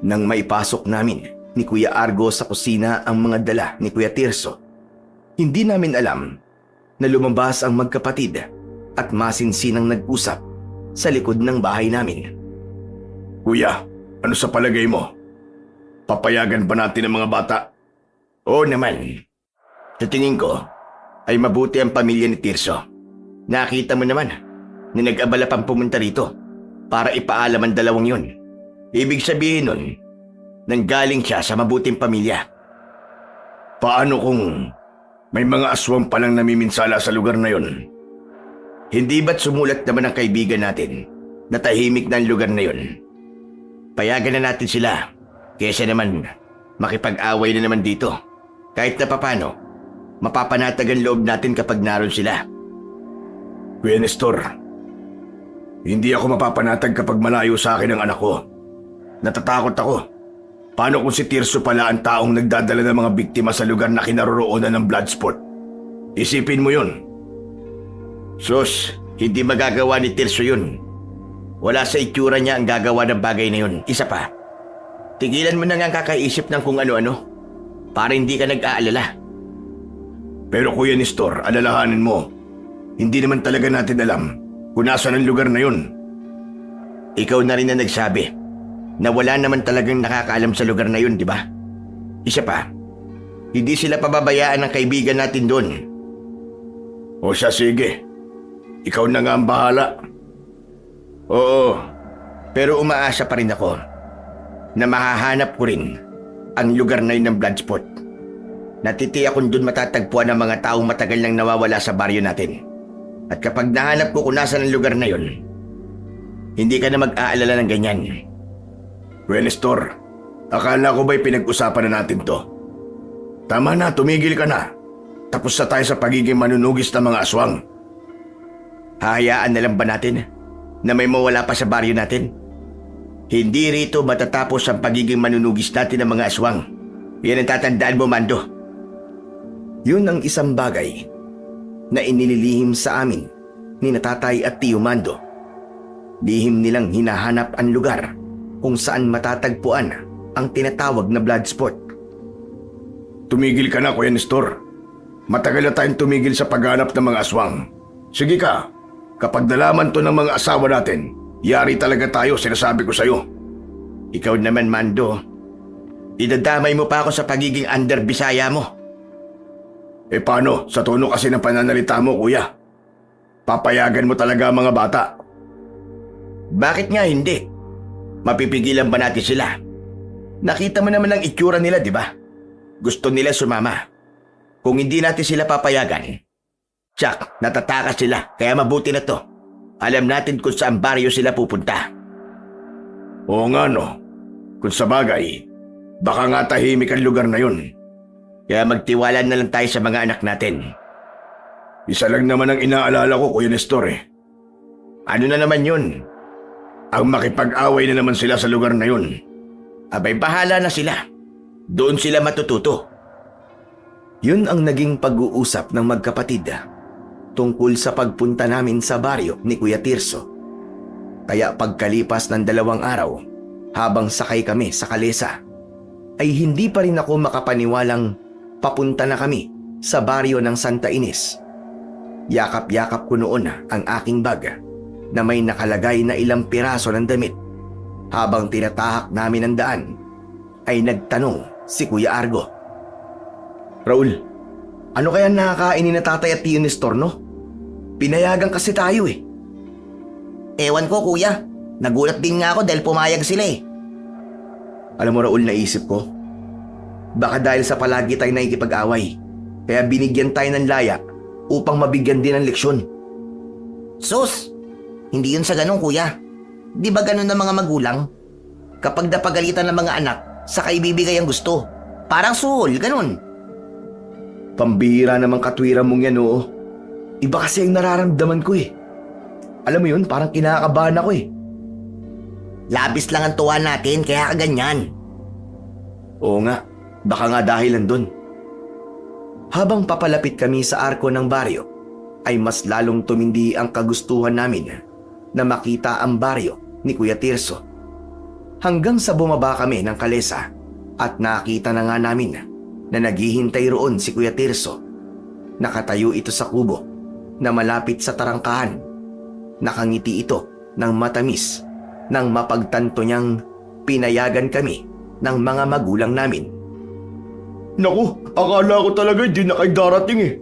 Nang maipasok namin ni Kuya Argo sa kusina ang mga dala ni Kuya Tirso, hindi namin alam na lumabas ang magkapatid at masinsinang nag-usap sa likod ng bahay namin. Kuya, ano sa palagay mo? Papayagan ba natin ang mga bata? Oo naman. Sa tingin ko ay mabuti ang pamilya ni Tirso. Nakita mo naman na nag-abala pang pumunta rito para ipaalam ang dalawang yon. Ibig sabihin nun, nanggaling siya sa mabuting pamilya. Paano kung may mga aswang palang namiminsala sa lugar na yon? Hindi ba't sumulat naman ang kaibigan natin na tahimik na ang lugar na yon? Payagan na natin sila kaysa naman makipag-away na naman dito. Kahit na papano, mapapanatag ang loob natin kapag naroon sila. Kuya Nestor, hindi ako mapapanatag kapag malayo sa akin ang anak ko. Natatakot ako. Paano kung si Tirso pala ang taong nagdadala ng mga biktima sa lugar na kinaroroonan ng Bloodsport? Isipin mo yun. Sus, hindi magagawa ni Tirso yun. Wala sa itsura niya ang gagawa ng bagay na yun. Isa pa, tigilan mo na nga kakaisip ng kung ano-ano para hindi ka nag-aalala. Pero Kuya Nestor, alalahanin mo, hindi naman talaga natin alam kung nasaan ang lugar na yun. Ikaw na rin na nagsabi na wala naman talagang nakakaalam sa lugar na yun, di ba? Isa pa, hindi sila pababayaan ng kaibigan natin doon. O siya, sige. Ikaw na nga ang bahala. Oo, pero umaasa pa rin ako na mahahanap ko rin ang lugar na yun ng Bloodsport. Natitiyak kung doon matatagpuan ang mga taong matagal nang nawawala sa baryo natin. At kapag nahanap ko kung nasan ang lugar na yun, hindi ka na mag-aalala ng ganyan. Kuya Nestor, akala ko ba'y pinag-usapan na natin to? Tama na, tumigil ka na. Tapos na tayo sa pagiging manunugis ng mga aswang. Hahayaan na lang ba natin na may mawala pa sa baryo natin? Hindi rito matatapos ang pagiging manunugis natin ng mga aswang. Yan ang tatandaan mo, Mando. Yun ang isang bagay na inililihim sa amin ni Natatay at Tio Mando. Lihim nilang hinahanap ang lugar kung saan matatagpuan ang tinatawag na blood sport. Tumigil ka na, Kuya Nestor. Matagal na tayong tumigil sa paghanap ng mga aswang. Sige ka, kapag nalaman to ng mga asawa natin, yari talaga tayo, sinasabi ko sa'yo. Ikaw naman, Mando. Idadamay mo pa ako sa pagiging under Bisaya mo. Eh paano, sa tono kasi ng pananalita mo, Kuya? Papayagan mo talaga ang mga bata. Bakit nga hindi? Mapipigilan ba natin sila? Nakita mo naman ang itsura nila, di ba? Gusto nila sumama. Kung hindi natin sila papayagan, tsak, natatakas sila, kaya mabuti na to. Alam natin kung saan baryo sila pupunta. Oo nga no, kung sa bagay, baka nga tahimik ang lugar na yun. Kaya magtiwala na lang tayo sa mga anak natin. Isa lang naman ang inaalala ko, Kuya Nestor eh. Ano na naman yun? Ang makipag-away na naman sila sa lugar na yun. Abay, bahala na sila. Doon sila matututo. Yun ang naging pag-uusap ng magkapatid tungkol sa pagpunta namin sa baryo ni Kuya Tirso. Kaya pagkalipas ng 2 araw, habang sakay kami sa kalesa, ay hindi pa rin ako makapaniwalang papunta na kami sa baryo ng Santa Ines. Yakap-yakap ko noon ang aking bag na may nakalagay na ilang piraso ng damit. Habang tinatahak namin ang daan, ay nagtanong si Kuya Argo. Raul, ano kaya nakakain ni Tatay at Tio Nestor, no? Pinayagan kasi tayo eh. Ewan ko, kuya. Nagulat din nga ako dahil pumayag sila eh. Alam mo, Raul, naisip ko, baka dahil sa palagi tayo nakikipag-away, kaya binigyan tayo ng laya upang mabigyan din ng leksyon. Sus! Hindi yun sa ganun, kuya. Di ba ganun ng mga magulang? Kapag napagalitan ng mga anak, saka ibibigay ang gusto. Parang suhol, ganun. Pambihira namang katwiran mong yan, oo. Iba kasi ang nararamdaman ko eh. Alam mo yun, parang kinakabahan ako eh. Labis lang ang tuwa natin, kaya kaganyan. Oo nga, baka nga dahilan dun. Habang papalapit kami sa arko ng baryo, ay mas lalong tumindi ang kagustuhan namin na makita ang baryo ni Kuya Tirso. Hanggang sa bumaba kami ng kalesa at nakita na nga namin na naghihintay roon si Kuya Tirso. Nakatayo ito sa kubo na malapit sa tarangkahan. Nakangiti ito ng matamis nang mapagtanto niyang pinayagan kami ng mga magulang namin. Naku, akala ko talaga hindi na kayo darating eh.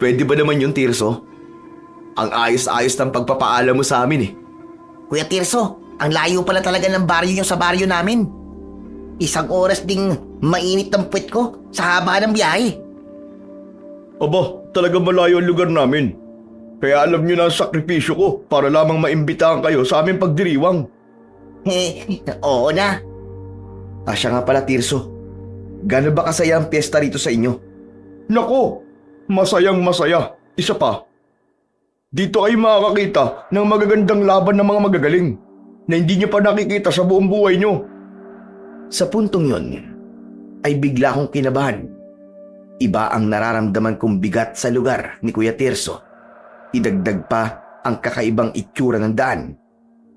Pwede ba naman yun, Tirso? Ang ayos-ayos ng pagpapaalam mo sa amin eh. Kuya Tirso, ang layo pala talaga ng baryo nyo sa baryo namin. 1 oras ding mainit ang puwet ko sa haba ng biyahe. Aba, talaga malayo ang lugar namin. Kaya alam nyo na ang sakripisyo ko para lamang maimbitahan kayo sa aming pagdiriwang. Oo na. Siya nga pala, Tirso. Gano'n ba kasaya ang piyesta rito sa inyo? Nako, masayang masaya. Isa pa, dito ay makakakita ng magagandang laban ng mga magagaling na hindi nyo pa nakikita sa buong buhay nyo. Sa puntong yon, ay bigla akong kinabahan. Iba ang nararamdaman kong bigat sa lugar ni Kuya Tirso. Idagdag pa ang kakaibang itsura ng daan,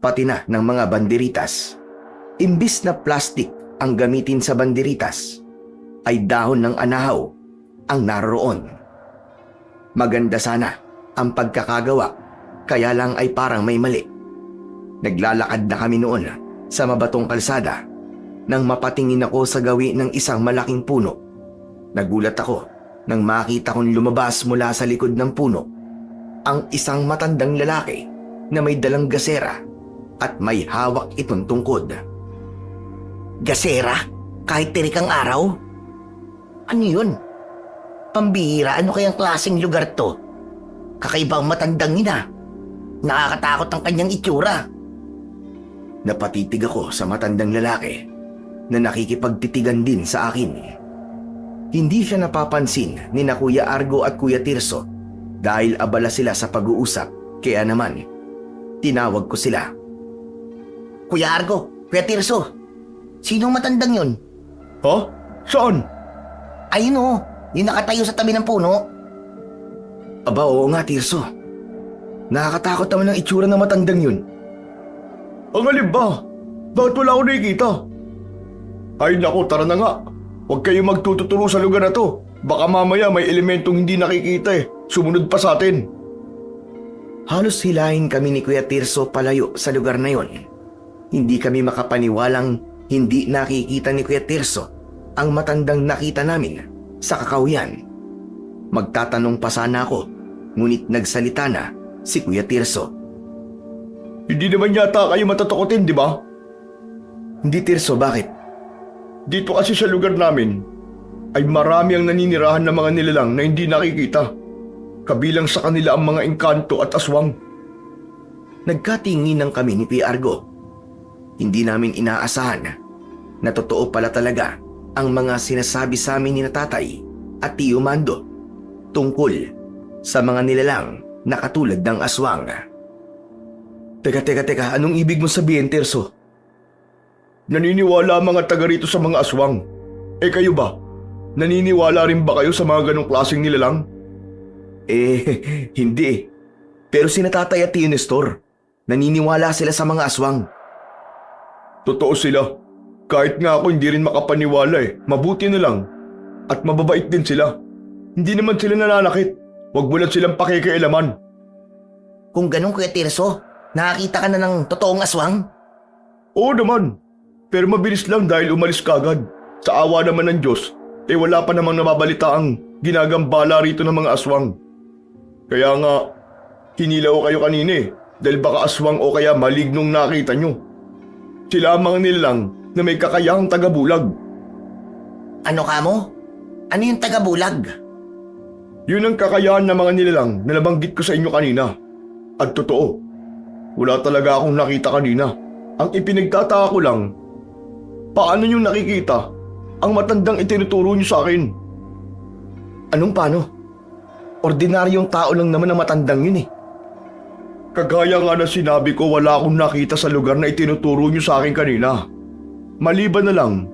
pati na ng mga banderitas. Imbis na plastik ang gamitin sa banderitas, ay dahon ng anahaw ang naroon. Maganda sana ang pagkakagawa, kaya lang ay parang may mali. Naglalakad na kami noon sa mabatong kalsada nang mapatingin ako sa gawi ng isang malaking puno. Nagulat ako nang makita kong lumabas mula sa likod ng puno ang isang matandang lalaki na may dalang gasera at may hawak itong tungkod. Gasera? Kahit tirik ang araw? Ano yun? Pambihira, ano kayang klaseng lugar to? Kakaibang matandang ina. Nakakatakot ang kanyang itsura. Napatitig ako sa matandang lalaki na nakikipagtitigan din sa akin. Hindi siya napapansin ni na Kuya Argo at Kuya Tirso dahil abala sila sa pag-uusap, kaya naman tinawag ko sila. Kuya Argo, Kuya Tirso, sinong matandang yun? Ha? Saan? Ayun o, yung nakatayo sa tabi ng puno. Aba, oo nga, Tirso. Nakakatakot naman ang itsura ng matandang yun. Ang alin ba? Bakit wala ako nakikita? Ay naku, tara na nga. Huwag kayong magtututuro sa lugar na to. Baka mamaya may elementong hindi nakikita Sumunod pa sa atin. Halos hilahin kami ni Kuya Tirso palayo sa lugar na yon. Hindi kami makapaniwalang hindi nakikita ni Kuya Tirso ang matandang nakita namin sa kakahuyan. Magtatanong pa sana ako, ngunit nagsalita na si Kuya Tirso. Hindi naman yata kayo matatakotin, di ba? Hindi, Tirso, bakit? Dito kasi sa lugar namin ay marami ang naninirahan ng mga nilalang na hindi nakikita. Kabilang sa kanila ang mga engkanto at aswang. Nagkatinginan kami ni Kuya Argo. Hindi namin inaasahan na totoo pala talaga ang mga sinasabi sa amin ni na Tatay at Tio Mando tungkol sa mga nilalang na katulad ng aswang. Teka, anong ibig mo sabihin, Tirso? Naniniwala ang mga taga rito sa mga aswang. Kayo ba? Naniniwala rin ba kayo sa mga ganong klaseng nilalang? Hindi. Pero sina Tatay at Tio Nestor, naniniwala sila sa mga aswang. Totoo sila. Kahit nga ako hindi rin makapaniwala Mabuti na lang. At mababait din sila. Hindi naman sila nananakit. Huwag mo lang silang pakikialaman. Kung ganun, Kuya Tirso, nakakita ka na ng totoong aswang? Oo naman. Pero mabilis lang dahil umalis kagad. Sa awa naman ng Diyos, wala pa namang nababalita ang ginagambala rito ng mga aswang. Kaya nga, hinilaw kayo kanina dahil baka aswang o kaya malignong nakita nyo. Sila ang mga nilalang na may kakayahang tagabulag. Ano ka mo? Ano yung tagabulag? Yun ang kakayahan ng mga nilalang na nabanggit ko sa inyo kanina. At totoo, wala talaga akong nakita kanina. Ang ipinagtataka ko lang, paano nyo nakikita ang matandang itinuturo nyo sa akin? Anong paano? Ordinaryong tao lang naman ang matandang yun Kagaya nga na sinabi ko, wala akong nakita sa lugar na itinuturo nyo sa akin kanina. Maliban na lang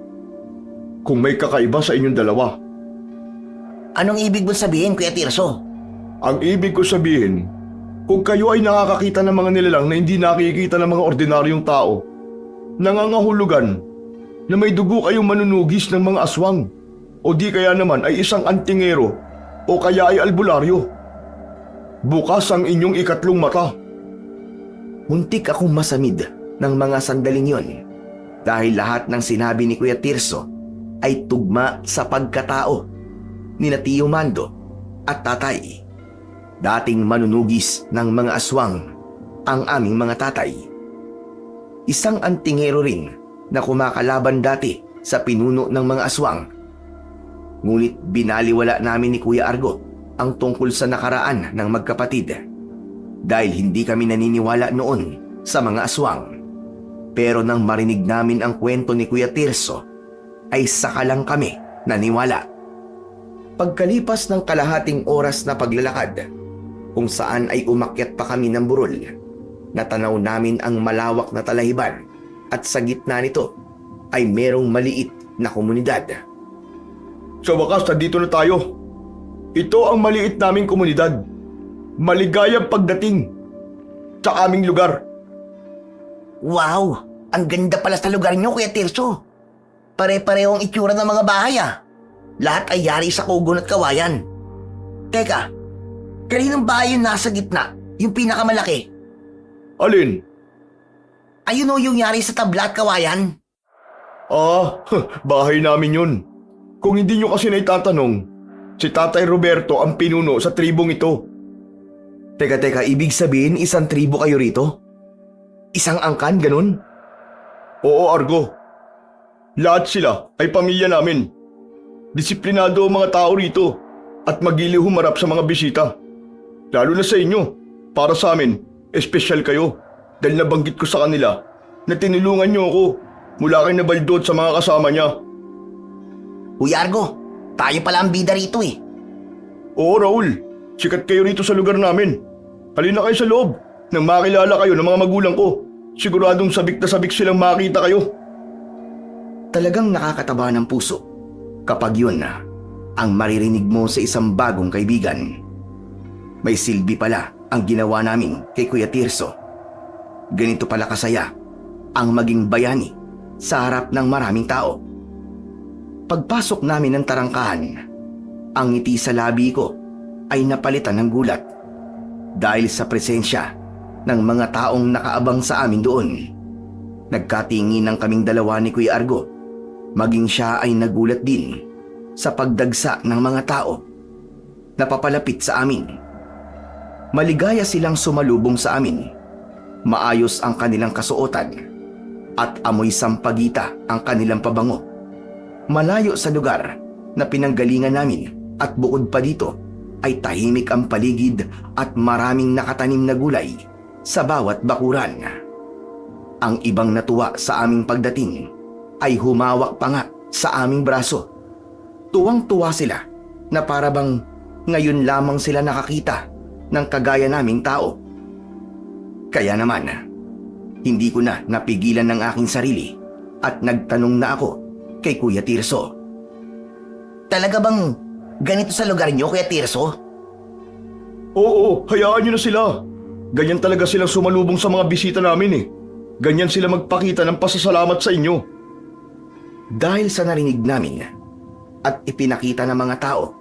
kung may kakaiba sa inyong dalawa. Anong ibig mo sabihin, Kuya Tirso? Ang ibig ko sabihin, kung kayo ay nakakakita ng mga nilalang na hindi nakikita ng mga ordinaryong tao, nangangahulugan na may dugo kayong manunugis ng mga aswang o di kaya naman ay isang antingero o kaya ay albularyo. Bukas ang inyong ikatlong mata. Muntik akong masamid ng mga sandaling yon dahil lahat ng sinabi ni Kuya Tirso ay tugma sa pagkatao ni na Tio Mando at Tatay. Dating manunugis ng mga aswang ang aming mga tatay. Isang antingero rin na kumakalaban dati sa pinuno ng mga aswang. Ngunit binaliwala namin ni Kuya Argo ang tungkol sa nakaraan ng magkapatid dahil hindi kami naniniwala noon sa mga aswang. Pero nang marinig namin ang kwento ni Kuya Tirso, ay saka lang kami naniwala. Pagkalipas ng kalahating oras na paglalakad, kung saan ay umakyat pa kami ng burol, natanaw namin ang malawak na talahiban at sa gitna nito ay merong maliit na komunidad. Sa wakas, nandito na tayo. Ito ang maliit naming komunidad. Maligayang pagdating sa aming lugar. Wow! Ang ganda pala sa lugar nyo, Kuya Tirso. Pare-pareho ang itsura ng mga bahay Lahat ay yari sa kugon at kawayan. Teka, kaninong bahay yung nasa gitna? Yung pinakamalaki? Alin? Ayun o yung yari sa tabla at kawayan? Bahay namin yun. Kung hindi nyo kasi naitatanong, si Tatay Roberto ang pinuno sa tribong ito. Teka, ibig sabihin isang tribo kayo rito? Isang angkan, ganun? Oo, Argo. Lahat sila ay pamilya namin. Disiplinado ang mga tao rito at magiliw humarap sa mga bisita. Lalo na sa inyo, para sa amin, espesyal kayo dahil nabanggit ko sa kanila na tinulungan nyo ako mula kay Nabaldod sa mga kasama niya. Kuya Argo, tayo pala ang bida rito Oo, Raul. Sikat kayo rito sa lugar namin. Halina kayo sa loob nang makilala kayo ng mga magulang ko. Siguradong sabik na sabik silang makita kayo. Talagang nakakataba ng puso kapag yun ang maririnig mo sa isang bagong kaibigan. May silbi pala ang ginawa namin kay Kuya Tirso. Ganito pala kasaya ang maging bayani sa harap ng maraming tao. Pagpasok namin ng tarangkahan, ang ngiti sa labi ko ay napalitan ng gulat dahil sa presensya ng mga taong nakaabang sa amin doon. Nagkatinginan kaming dalawa ni Kuya Argo, maging siya ay nagulat din sa pagdagsa ng mga tao na papalapit sa amin. Maligaya silang sumalubong sa amin. Maayos ang kanilang kasuotan at amoy sampagita ang kanilang pabango. Malayo sa lugar na pinanggalingan namin at bukod pa dito ay tahimik ang paligid at maraming nakatanim na gulay sa bawat bakuran. Ang ibang natuwa sa aming pagdating ay humawak pa nga sa aming braso. Tuwang-tuwa sila na para bang ngayon lamang sila nakakita ng kagaya naming tao. Kaya naman, hindi ko na napigilan ng aking sarili at nagtanong na ako kay Kuya Tirso. Talaga bang ganito sa lugar niyo, Kuya Tirso? Oo, hayaan nyo na sila. Ganyan talaga silang sumalubong sa mga bisita namin eh. Ganyan sila magpakita ng pasasalamat sa inyo. Dahil sa narinig namin at ipinakita ng mga tao,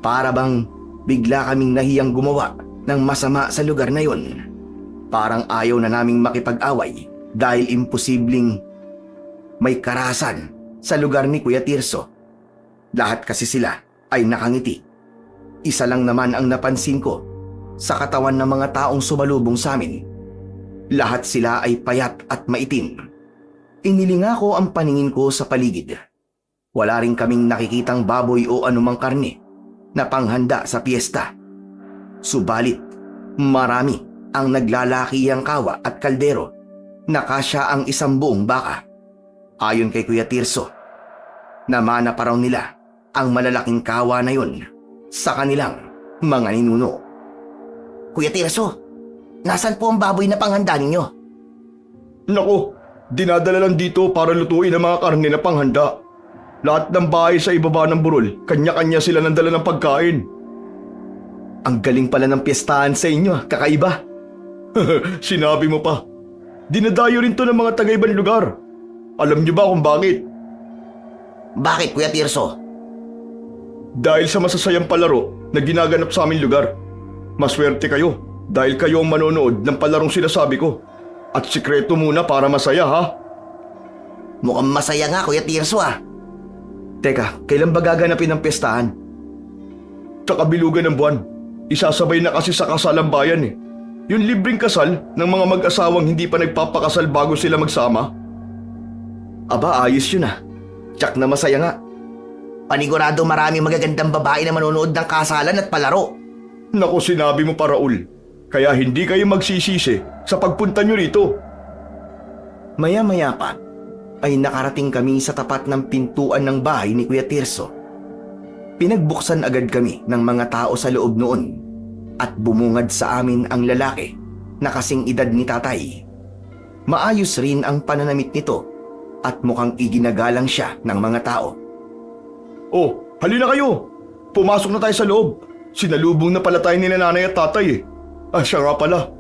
para bang bigla kaming nahiyang gumawa ng masama sa lugar na yun. Parang ayaw na naming makipag-away dahil imposibleng may karahasan sa lugar ni Kuya Tirso. Lahat kasi sila ay nakangiti. Isa lang naman ang napansin ko sa katawan ng mga taong sumalubong sa amin. Lahat sila ay payat at maitim. Inilinga ko ang paningin ko sa paligid. Wala rin kaming nakikitang baboy o anumang karne na panghanda sa piyesta. Subalit, marami ang naglalakihang kawa at kaldero na kasya ang isang buong baka. Ayon kay Kuya Tirso, namana pa raw nila ang malalaking kawa na yun sa kanilang mga ninuno. Kuya Tirso, nasan po ang baboy na panghanda ninyo? Nako, dinadala lang dito para lutuin ang mga karne na panghanda. Lahat ng bahay sa ibaba ng burol, kanya-kanya sila ng dala ng pagkain. Ang galing pala ng piyestahan sa inyo, kakaiba. Sinabi mo pa. Dinadayo rin to ng mga taga-ibang lugar. Alam niyo ba kung bakit? Bakit, Kuya Tirso? Dahil sa masasayang palaro na ginaganap sa aming lugar. Maswerte kayo dahil kayo ang manonood ng palarong sinasabi ko. At sikreto muna para masaya ha. Mukhang masaya nga, Kuya Tirso ah. Teka, kailan ba gaganapin ang piyestahan? Sa kabilugan ng buwan, isasabay na kasi sa kasalang bayan eh. Yung libreng kasal ng mga mag-asawang hindi pa nagpapakasal bago sila magsama. Aba, ayos yun ah. Tsak na masaya nga. Panigurado maraming magagandang babae na manonood ng kasalan at palaro. Naku, sinabi mo pa Raul. Kaya hindi kayo magsisisi sa pagpunta nyo rito. Maya-maya pa ay nakarating kami sa tapat ng pintuan ng bahay ni Kuya Tirso. Pinagbuksan agad kami ng mga tao sa loob noon at bumungad sa amin ang lalaki na kasing edad ni tatay. Maayos rin ang pananamit nito at mukhang iginagalang siya ng mga tao. Oh, halina kayo. Pumasok na tayo sa loob. Sinalubong na pala tayo ni nanay at tatay eh. Siya nga pala.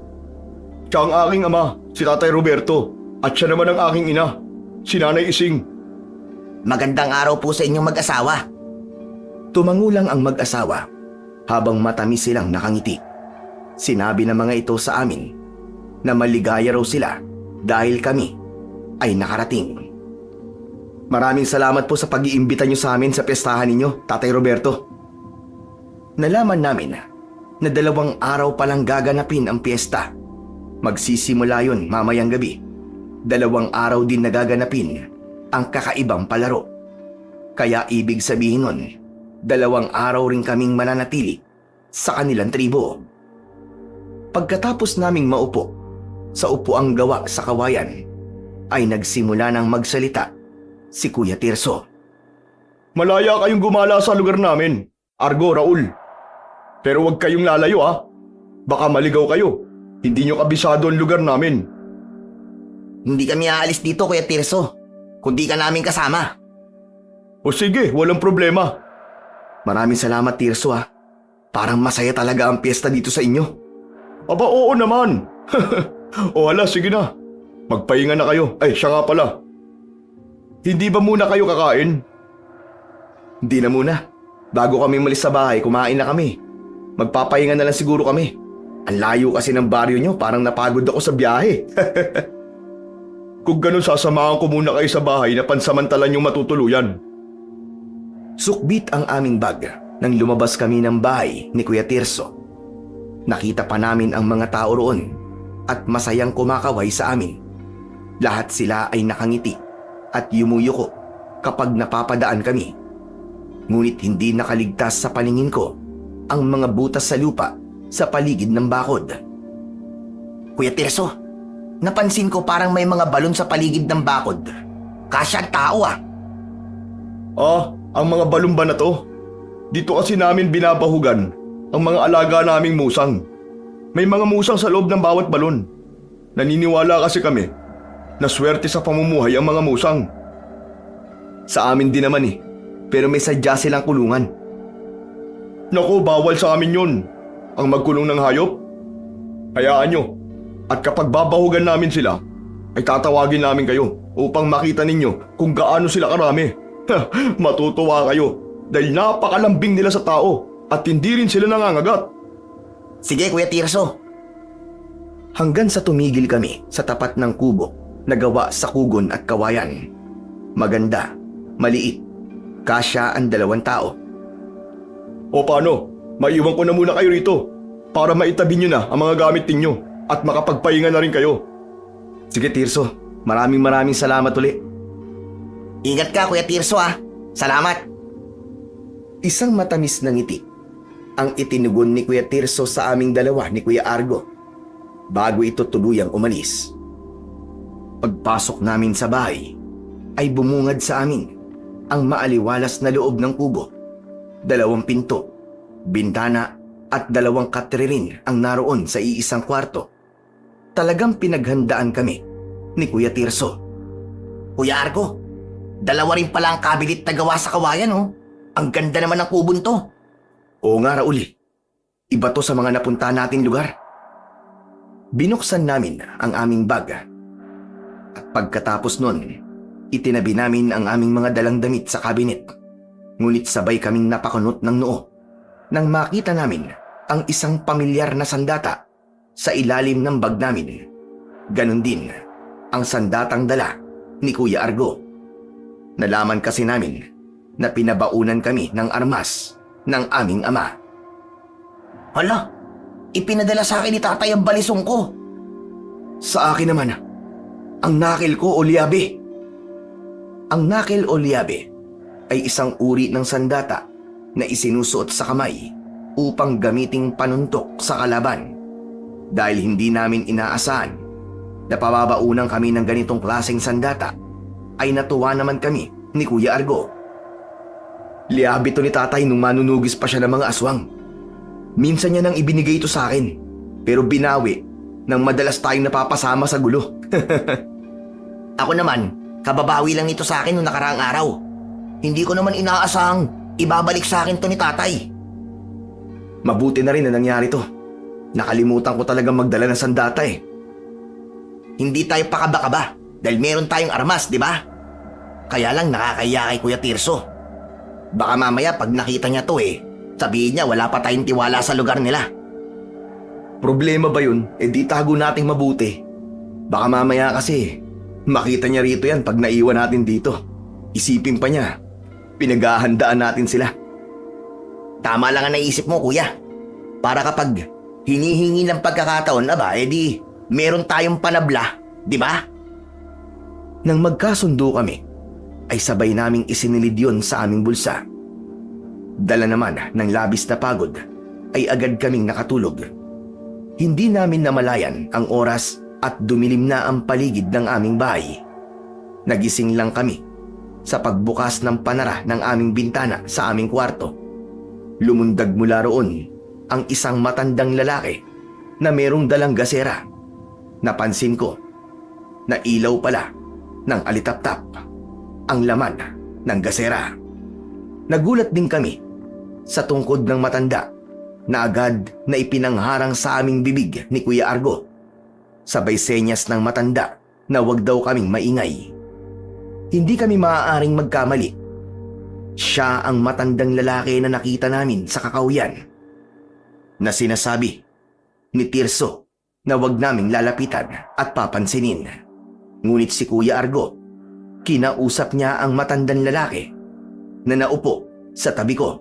Siya ang aking ama, si Tatay Roberto. At siya naman ang aking ina, si Nanay Ising. Magandang araw po sa inyong mag-asawa. Tumangulang ang mag-asawa habang matamis silang nakangiti. Sinabi ng mga ito sa amin na maligaya raw sila dahil kami ay nakarating. Maraming salamat po sa pag-iimbita niyo sa amin sa piyestahan ninyo, Tatay Roberto. Nalaman namin na 2 araw palang gaganapin ang piyesta. Magsisimula yun mamayang gabi. 2 araw din nagaganapin ang kakaibang palaro. Kaya ibig sabihin nun, 2 araw rin kaming mananatili sa kanilang tribo. Pagkatapos naming maupo sa upuang gawa sa kawayan, ay nagsimula ng magsalita si Kuya Tirso. Malaya kayong gumala sa lugar namin, Argo, Raul. Pero huwag kayong lalayo ha. Baka maligaw kayo. Hindi nyo kabisado ang lugar namin. Hindi kami aalis dito, Kuya Tirso, kundi ka namin kasama. O sige, walang problema. Maraming salamat, Tirso ha. Parang masaya talaga ang piyesta dito sa inyo. Aba, oo naman. O hala, sige na. Magpahinga na kayo. Ay, siya nga pala. Hindi ba muna kayo kakain? Hindi na muna. Bago kami malis sa bahay, kumain na kami. Magpapahinga na lang siguro kami. Ang layo kasi ng baryo nyo, parang napagod ako sa biyahe. Kung ganun, sasamahan ko muna kayo sa bahay na pansamantalan yung matutuluyan. Sukbit ang aming bag nang lumabas kami ng bahay ni Kuya Tirso. Nakita pa namin ang mga tao roon at masayang kumakaway sa amin. Lahat sila ay nakangiti at yumuyuko kapag napapadaan kami. Ngunit hindi nakaligtas sa paningin ko ang mga butas sa lupa sa paligid ng bakod. Kuya Tirso, napansin ko parang may mga balon sa paligid ng bakod. Kasya ang tao ah. Ang mga balon ba na to? Dito kasi namin binabahugan ang mga alaga naming musang. May mga musang sa loob ng bawat balon. Naniniwala kasi kami na swerte sa pamumuhay ang mga musang. Sa amin din naman eh, pero may sadya silang kulungan. Naku, bawal sa amin yun. Ang magkulong ng hayop. Hayaan nyo. At kapag babahugan namin sila, ay tatawagin namin kayo upang makita ninyo kung gaano sila karami. Matutuwa kayo dahil napakalambing nila sa tao at hindi rin sila nangangagat. Sige, Kuya Tirso. Hanggang sa tumigil kami sa tapat ng kubo na gawa sa kugon at kawayan. Maganda, maliit, kasya ang 2 tao. O paano? Maiwan ko na muna kayo rito para maitabi nyo na ang mga gamit ninyo at makapagpahinga na rin kayo. Sige Tirso, maraming salamat uli. Ingat ka, Kuya Tirso ah. Salamat. Isang matamis na ngiti ang itinugon ni Kuya Tirso sa aming dalawa ni Kuya Argo bago ito tuluyang umalis. Pagpasok namin sa bahay ay bumungad sa amin ang maaliwalas na loob ng kubo. 2 pinto, bintana at 2 katre rin ang naroon sa iisang kwarto. Talagang pinaghandaan kami ni Kuya Tirso. Kuya Argo, 2 rin pala ang kabinet na gawa sa kawayan oh. Ang ganda naman ng kubon to. Oo nga Raul, iba to sa mga napunta nating lugar. Binuksan namin ang aming bag. At pagkatapos nun, itinabi namin ang aming mga dalang damit sa kabinet. Ngunit sabay kaming napakunot ng noo nang makita namin ang isang pamilyar na sandata sa ilalim ng bag namin. Ganon din ang sandatang dala ni Kuya Argo. Nalaman kasi namin na pinabaunan kami ng armas ng aming ama. Hala, ipinadala sa akin ni tatay ang balisong ko. Sa akin naman, ang nakil ko o liabe. Ang nakil o liabe ay isang uri ng sandata na isinusuot sa kamay upang gamiting panuntok sa kalaban. Dahil hindi namin inaasahan na pababaunan kami ng ganitong klaseng sandata, ay natuwa naman kami ni Kuya Argo. Liabe to ni tatay nung manunugis pa siya ng mga aswang. Minsan niya nang ibinigay ito sa akin, pero binawi nang madalas tayong napapasama sa gulo. Ako naman, kababawi lang ito sa akin noong nakaraang araw. Hindi ko naman inaasahang ibabalik sa akin to ni tatay. Mabuti na rin na nangyari to. Nakalimutan ko talagang magdala ng sandata eh. Hindi tayo pakaba-kaba dahil meron tayong armas, di ba? Kaya lang nakakaya kay Kuya Tirso. Baka mamaya pag nakita niya to sabihin niya wala pa tayong tiwala sa lugar nila. Problema ba yun? Di tago nating mabuti. Baka mamaya kasi makita niya rito yan pag naiwan natin dito. Isipin pa niya, pinaghahandaan natin sila. Tama lang ang naisip mo, Kuya. Para kapag hinihingi ng pagkakataon, di meron tayong panabla, di ba? Nang magkasundo kami, ay sabay naming isinilid yun sa aming bulsa. Dala naman ng labis na pagod, ay agad kaming nakatulog. Hindi namin namalayan ang oras at dumilim na ang paligid ng aming bahay. Nagising lang kami sa pagbukas ng panara ng aming bintana sa aming kwarto. Lumundag mula roon ang isang matandang lalaki na merong dalang gasera. Napansin ko na ilaw pala ng alitap-tap ang laman ng gasera. Nagulat din kami sa tungkod ng matanda na agad na ipinangharang sa aming bibig ni Kuya Argo. Sabay senyas ng matanda na wag daw kaming maingay. Hindi kami maaaring magkamali. Siya ang matandang lalaki na nakita namin sa kakahuyan, na sinasabi ni Tirso na wag naming lalapitan at papansinin. Ngunit si Kuya Argo, kinausap niya ang matandang lalaki na naupo sa tabi ko.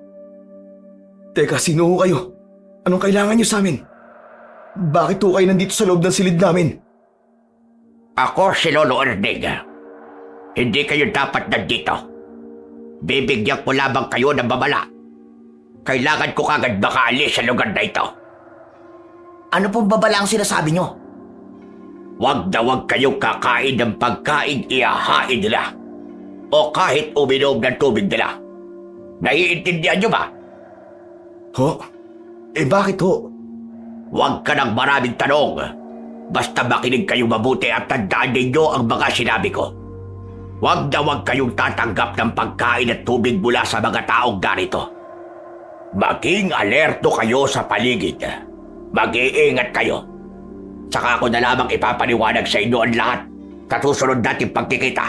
Teka, sino ho kayo? Anong kailangan niyo sa amin? Bakit ho kayo nandito sa loob ng silid namin? Ako si Lolo Ernig. Hindi kayo dapat nandito. Bibigyan ko lamang kayo ng babala. Kailangan ko kagad makaalis sa lugar na ito. Ano pong babala ang sinasabi nyo? Huwag na huwag kayong kakain ng pagkain ihahain nila. O kahit uminom ng tubig nila. Naiintindihan nyo ba? Ho? Bakit ho? Huwag ka ng maraming tanong. Basta makinig kayong mabuti at tandaan ninyo ang mga sinabi ko. Huwag na huwag kayong tatanggap ng pagkain at tubig mula sa mga taong ganito. Maging alerto kayo sa paligid. Mag-iingat kayo. Saka ako na lamang ipapaliwanag sa inyo ang lahat sa susunod nating pagkikita.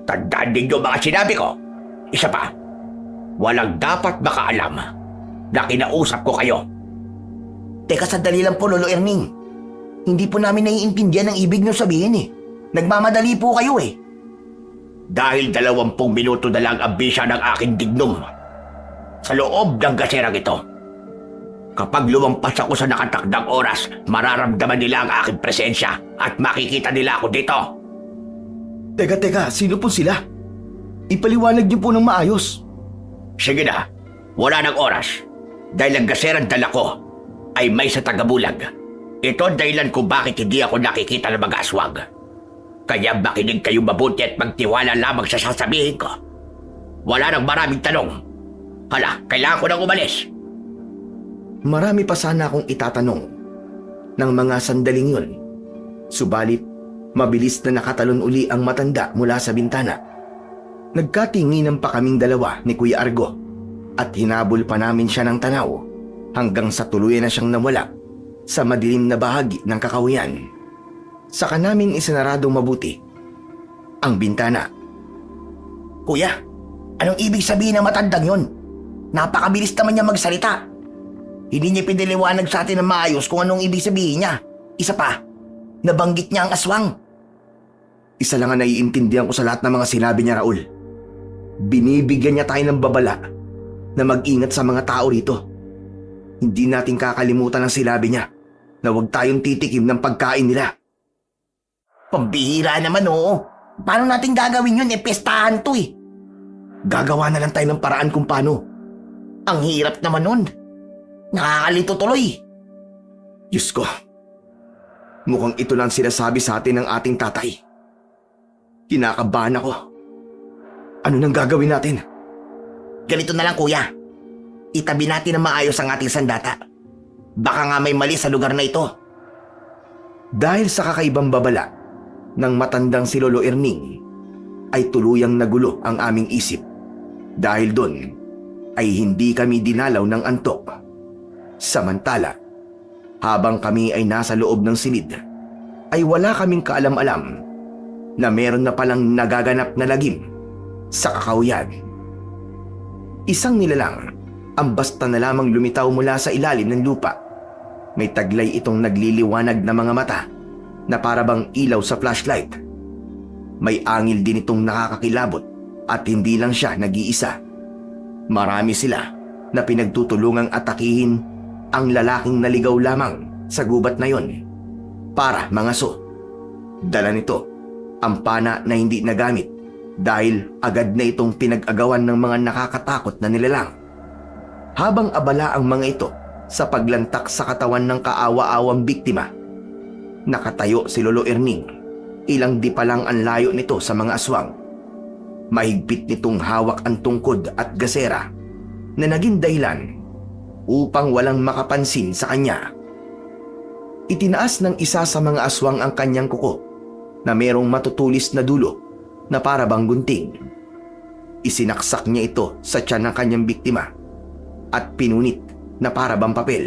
Tandaan ninyo mga sinabi ko. Isa pa, walang dapat makaalam na kinausap ko kayo. Teka, sandali lang po, Lolo Erning. Hindi po namin naiintindihan ang ibig nyo sabihin eh. Nagmamadali po kayo eh. Dahil 20 minuto na lang ang bisa ng aking dignum sa loob ng gaserang ito. Kapag lumampas ako sa nakatakdang oras, mararamdaman nila ang aking presensya at makikita nila ako dito. Teka, sino po sila? Ipaliwanag niyo po ng maayos. Sige na, wala ng oras. Dahil ang gaserang dala ko ay may sa tagabulag. Ito ang dahilan kung bakit hindi ako nakikita ng mga aswang. Kaya makinig kayo mabuti at magtiwala lamang sa sasabihin ko. Wala nang maraming tanong. Hala, kailangan ko nang umalis. Marami pa sana akong itatanong ng mga sandaling yun. Subalit, mabilis na nakatalon uli ang matanda mula sa bintana. Nagkatinginan pa kaming dalawa ni Kuya Argo at hinabol pa namin siya ng tanaw hanggang sa tuluyan na siyang nawala sa madilim na bahagi ng kakahuyan. Saka namin isinaradong mabuti ang bintana. Kuya, anong ibig sabihin ng matandang yon? Napakabilis naman niya magsalita. Hindi niya piniliwanag sa atin ng maayos kung anong ibig sabihin niya. Isa pa, nabanggit niya ang aswang. Isa lang ang naiintindihan ko sa lahat ng mga sinabi niya, Raul. Binibigyan niya tayo ng babala na mag-ingat sa mga tao rito. Hindi natin kakalimutan ang sinabi niya na huwag tayong titikim ng pagkain nila. Pambihira naman oo. Paano natin gagawin yun? Pestahan to eh. Gagawa na lang tayo ng paraan kung paano. Ang hirap naman nun. Nakakalito tuloy. Diyos ko, mukhang ito lang sinasabi sa atin ng ating tatay. Kinakabahan ako. Ano nang gagawin natin? Ganito na lang kuya. Itabi natin ng maayos ang ating sandata. Baka nga may mali sa lugar na ito. Dahil sa kakaibang babala ng matandang si Lolo Erning, ay tuluyang nagulo ang aming isip. Dahil doon ay hindi kami dinalaw ng antok. Samantala, habang kami ay nasa loob ng silid, ay wala kaming kaalam-alam na meron na palang nagaganap na lagim sa kakahuyan. Isang nilalang ang basta na lamang lumitaw mula sa ilalim ng lupa. May taglay itong nagliliwanag na mga mata na parabang ilaw sa flashlight. May angil din itong nakakakilabot at hindi lang siya nag-iisa. Marami sila na pinagtutulungang atakihin ang lalaking naligaw lamang sa gubat na yon para mangaso. Dala nito ang pana na hindi nagamit dahil agad na itong pinag-agawan ng mga nakakatakot na nilalang. Habang abala ang mga ito sa paglantak sa katawan ng kaawa-awang biktima, nakatayo si Lolo Erning. Ilang di pa lang ang layo nito sa mga aswang. Mahigpit nitong hawak ang tungkod at gasera na naging dahilan upang walang makapansin sa kanya. Itinaas ng isa sa mga aswang ang kanyang kuko na merong matutulis na dulo na parabang gunting. Isinaksak niya ito sa tiyan ng kanyang biktima at pinunit na para bang papel.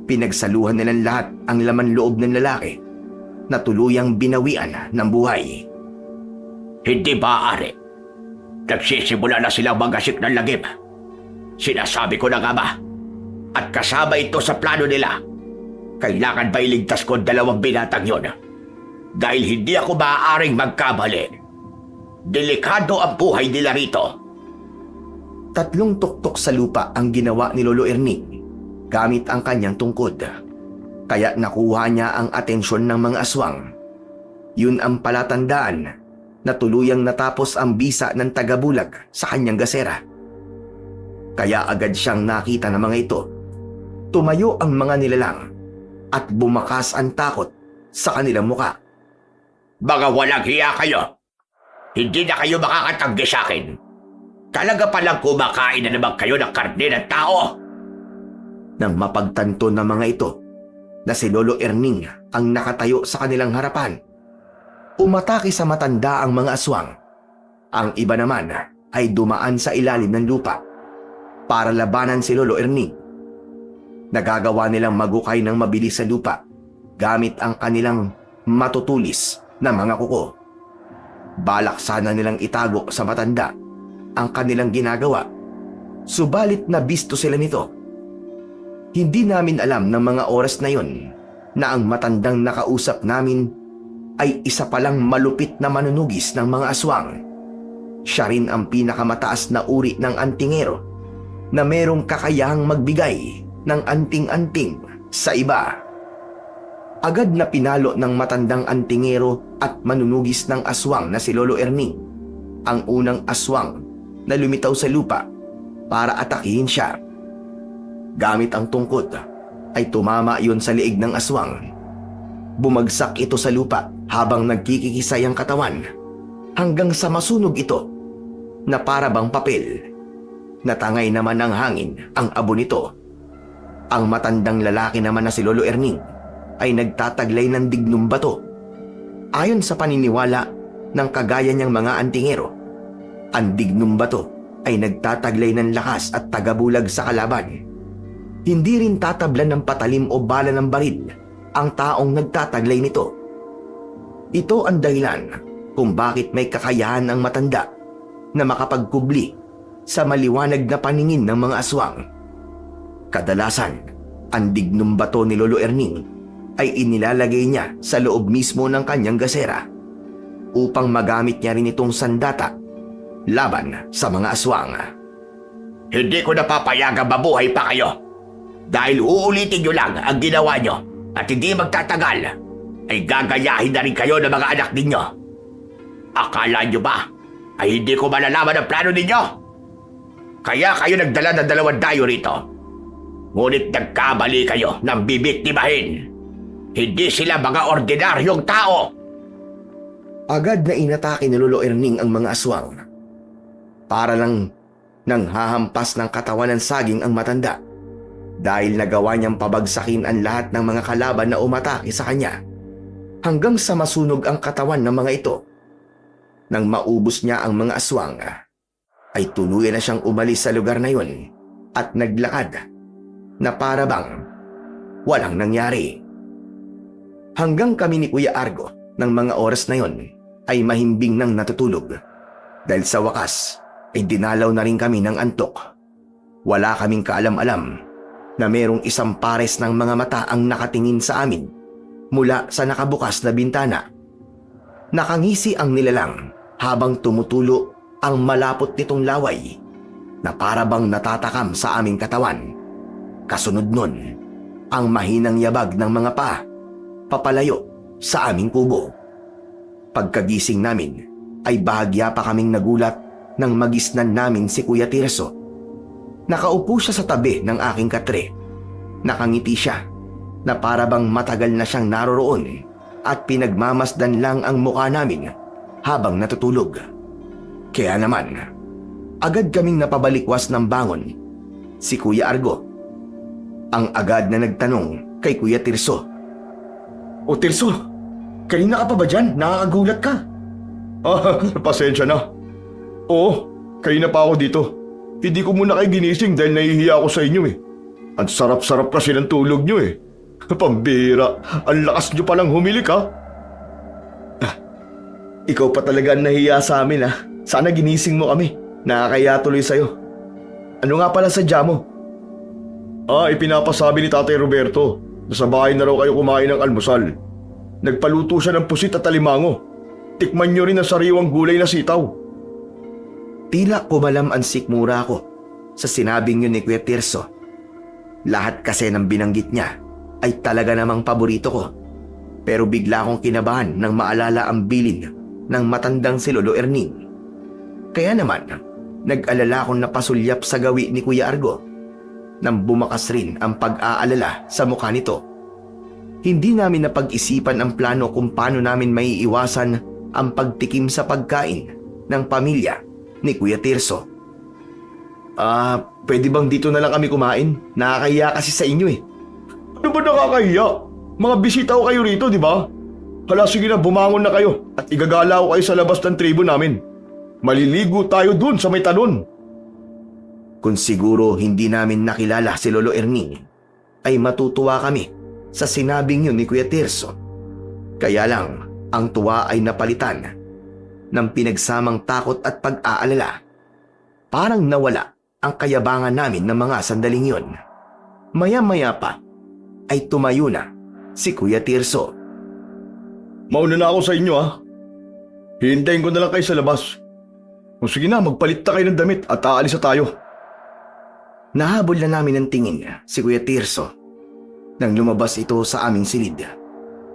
Pinagsaluhan nilang lahat ang laman loob ng lalaki na tuluyang binawian ng buhay. Hindi maaari. Nagsisimula na silang magasik ng lagim. Sinasabi ko na nga ba? At kasama ito sa plano nila. Kailangan ba iligtas ko ang 2 binatang yon? Dahil hindi ako maaaring magkamali. Delikado ang buhay nila rito. 3 tuktok sa lupa ang ginawa ni Lolo Erning gamit ang kanyang tungkod. Kaya nakuha niya ang atensyon ng mga aswang. Yun ang palatandaan na tuluyang natapos ang bisa ng tagabulag sa kanyang gasera. Kaya agad siyang nakita ng mga ito. Tumayo ang mga nilalang at bumakas ang takot sa kanilang muka. Mga walang hiya kayo. Hindi na kayo makakatanggi sa akin. Talaga palang kumakain na naman kayo ng karne ng tao. Nang mapagtanto ng mga ito na si Lolo Erning ang nakatayo sa kanilang harapan, umatake sa matanda ang mga aswang. Ang iba naman ay dumaan sa ilalim ng lupa para labanan si Lolo Erning. Nagagawa nilang magukay ng mabilis sa lupa gamit ang kanilang matutulis na mga kuko. Balak sana nilang itago sa matanda ang kanilang ginagawa, subalit nabisto sila nito. Hindi namin alam ng mga oras na yon na ang matandang nakausap namin ay isa palang malupit na manunugis ng mga aswang. Siya rin ang pinakamataas na uri ng antingero na merong kakayahang magbigay ng anting-anting sa iba. Agad na pinalo ng matandang antingero at manunugis ng aswang na si Lolo Erning ang unang aswang na lumitaw sa lupa para atakihin siya. Gamit ang tungkod ay tumama iyon sa liig ng aswang. Bumagsak ito sa lupa habang nagkikikisay ang katawan hanggang sa masunog ito na para bang papel. Natangay naman ng hangin ang abo nito. Ang matandang lalaki naman na si Lolo Erning ay nagtataglay ng dignum bato. Ayon sa paniniwala ng kagaya niyang mga antingero, ang dignum bato ay nagtataglay ng lakas at tagabulag sa kalaban. Hindi rin tatablan ng patalim o bala ng baril ang taong nagtataglay nito. Ito ang dahilan kung bakit may kakayahan ang matanda na makapagkubli sa maliwanag na paningin ng mga aswang. Kadalasan, ang dignum bato ni Lolo Erning ay inilalagay niya sa loob mismo ng kanyang gasera upang magamit niya rin itong sandata laban sa mga aswang. Hindi ko napapayagang mabuhay pa kayo. Dahil uulitin nyo lang ang ginawa nyo at hindi magtatagal ay gagayahin na rin kayo ng mga anak ninyo. Akala nyo ba ay hindi ko malalaman ang plano ninyo? Kaya kayo nagdala ng 2 dayo rito. Ngunit nagkamali kayo ng bibiktimahin. Hindi sila mga ordinaryong tao. Agad na inatake ni Lolo Erning ang mga aswang. Para lang nang hahampas ng katawan ng saging ang matanda dahil nagawa niyang pabagsakin ang lahat ng mga kalaban na umatake sa kanya hanggang sa masunog ang katawan ng mga ito. Nang maubos niya ang mga aswang, ay tuluyan na siyang umalis sa lugar na yon at naglakad na para bang walang nangyari. Hanggang kami ni Kuya Argo ng mga oras na yon ay mahimbing nang natutulog dahil sa wakas ay dinalaw na rin kami ng antok. Wala kaming kaalam-alam na merong isang pares ng mga mata ang nakatingin sa amin mula sa nakabukas na bintana. Nakangisi ang nilalang habang tumutulo ang malapot nitong laway na para bang natatakam sa aming katawan. Kasunod nun, ang mahinang yabag ng mga paa papalayo sa aming kubo. Pagkagising namin ay bahagya pa kaming nagulat nang magisnan namin si Kuya Tirso. Nakaupo siya sa tabi ng aking katre. Nakangiti siya na para bang matagal na siyang naroroon at pinagmamasdan lang ang mukha namin habang natutulog. Kaya naman, agad kaming napabalikwas ng bangon si Kuya Argo. Ang agad na nagtanong kay Kuya Tirso. O Tirso, kanina ka pa ba dyan? Nakakagulat ka. Pasensya na. Oo, kanina pa ako dito. Hindi ko muna kayo ginising dahil nahihiya ako sa inyo eh. Ang sarap-sarap kasi ng tulog nyo eh. Pambira, ang lakas nyo palang humilik ha. Ikaw pa talaga ang nahiya sa amin Sana ginising mo kami. Nakakaya tuloy sa'yo. Ano nga pala sadya mo? Ipinapasabi ni Tatay Roberto na sa bahay na raw kayo kumain ng almusal. Nagpaluto siya ng pusit at alimango. Tikman nyo rin ang sariwang gulay na sitaw. Tila kumalam ang sikmura ko sa sinabing yun ni Kuya Tirso. Lahat kasi ng binanggit niya ay talaga namang paborito ko. Pero bigla akong kinabahan nang maalala ang bilin ng matandang si Lolo Erning. Kaya naman, nag-alala akong napasulyap sa gawi ni Kuya Argo nang bumakas rin ang pag-aalala sa mukha nito. Hindi namin napag-isipan ang plano kung paano namin maiiwasan ang pagtikim sa pagkain ng pamilya ni Kuya Tirso. Pwede bang dito na lang kami kumain? Nakakahiya kasi sa inyo eh. Ano ba nakakahiya? Mga bisita ko kayo rito, di ba? Hala, sige na, bumangon na kayo at igagala ko kayo sa labas ng tribo namin. Maliligo tayo dun sa may talon. Kung siguro hindi namin nakilala si Lolo Erning, ay matutuwa kami sa sinabing yun ni Kuya Tirso. Kaya lang, ang tuwa ay napalitan ng pinagsamang takot at pag-aalala. Parang nawala ang kayabangan namin ng mga sandaling yun. Maya-maya pa ay tumayo na si Kuya Tirso. Mauna na ako sa inyo ha. Hihintayin ko na lang kayo sa labas. O sige na, magpalit na kayo ng damit at aalis na tayo. Nahabol na namin ng tingin si Kuya Tirso nang lumabas ito sa aming silid.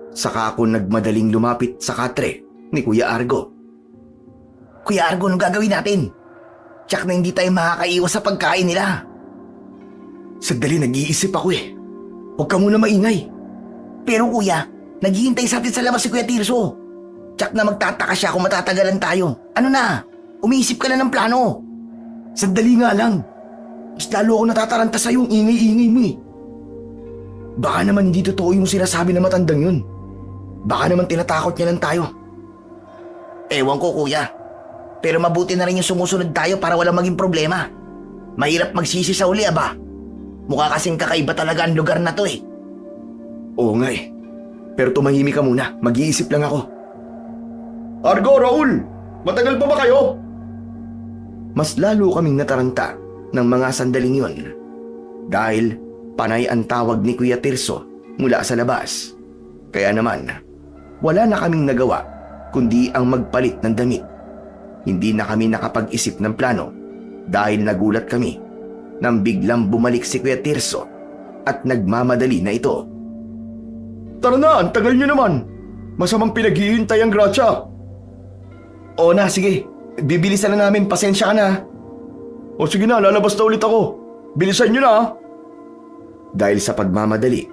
Saka ako nagmadaling lumapit sa katre ni Kuya Argo. Kuya Argo, anong gagawin natin? Tsak na hindi tayo makakaiwas sa pagkain nila. Sandali, nag-iisip ako eh. Huwag ka muna maingay. Pero kuya, naghihintay sa atin sa labas si Kuya Tirso. Tsak na magtataka siya kung matatagalan tayo. Ano na? Umiisip ka na ng plano. Sandali nga lang. Mas lalo ako natataranta sa yung ingay-ingay mo eh. Baka naman hindi totoo yung sinasabi na matandang yun. Baka naman tinatakot niya lang tayo. Ewan ko kuya. Pero mabuti na rin yung sumusunod tayo para walang maging problema. Mahirap magsisi sa uli aba. Mukha kasing kakaiba talaga ang lugar na to eh. Oo nga eh. Pero tumahimik ka muna. Mag-iisip lang ako. Argo, Raul! Matagal pa ba kayo? Mas lalo kaming nataranta ng mga sandaling yun. Dahil panay ang tawag ni Kuya Tirso mula sa labas. Kaya naman, wala na kaming nagawa kundi ang magpalit ng damit. Hindi na kami nakapag-isip ng plano dahil nagulat kami nang biglang bumalik si Kuya Tirso at nagmamadali na ito. Tara na, ang tagal nyo naman. Masamang pinaghihintay ang Gracia. Oo na, sige. Bibilisan na namin. Pasensya ka na. O sige na, lalabas na ulit ako. Bilisan nyo na ha. Dahil sa pagmamadali,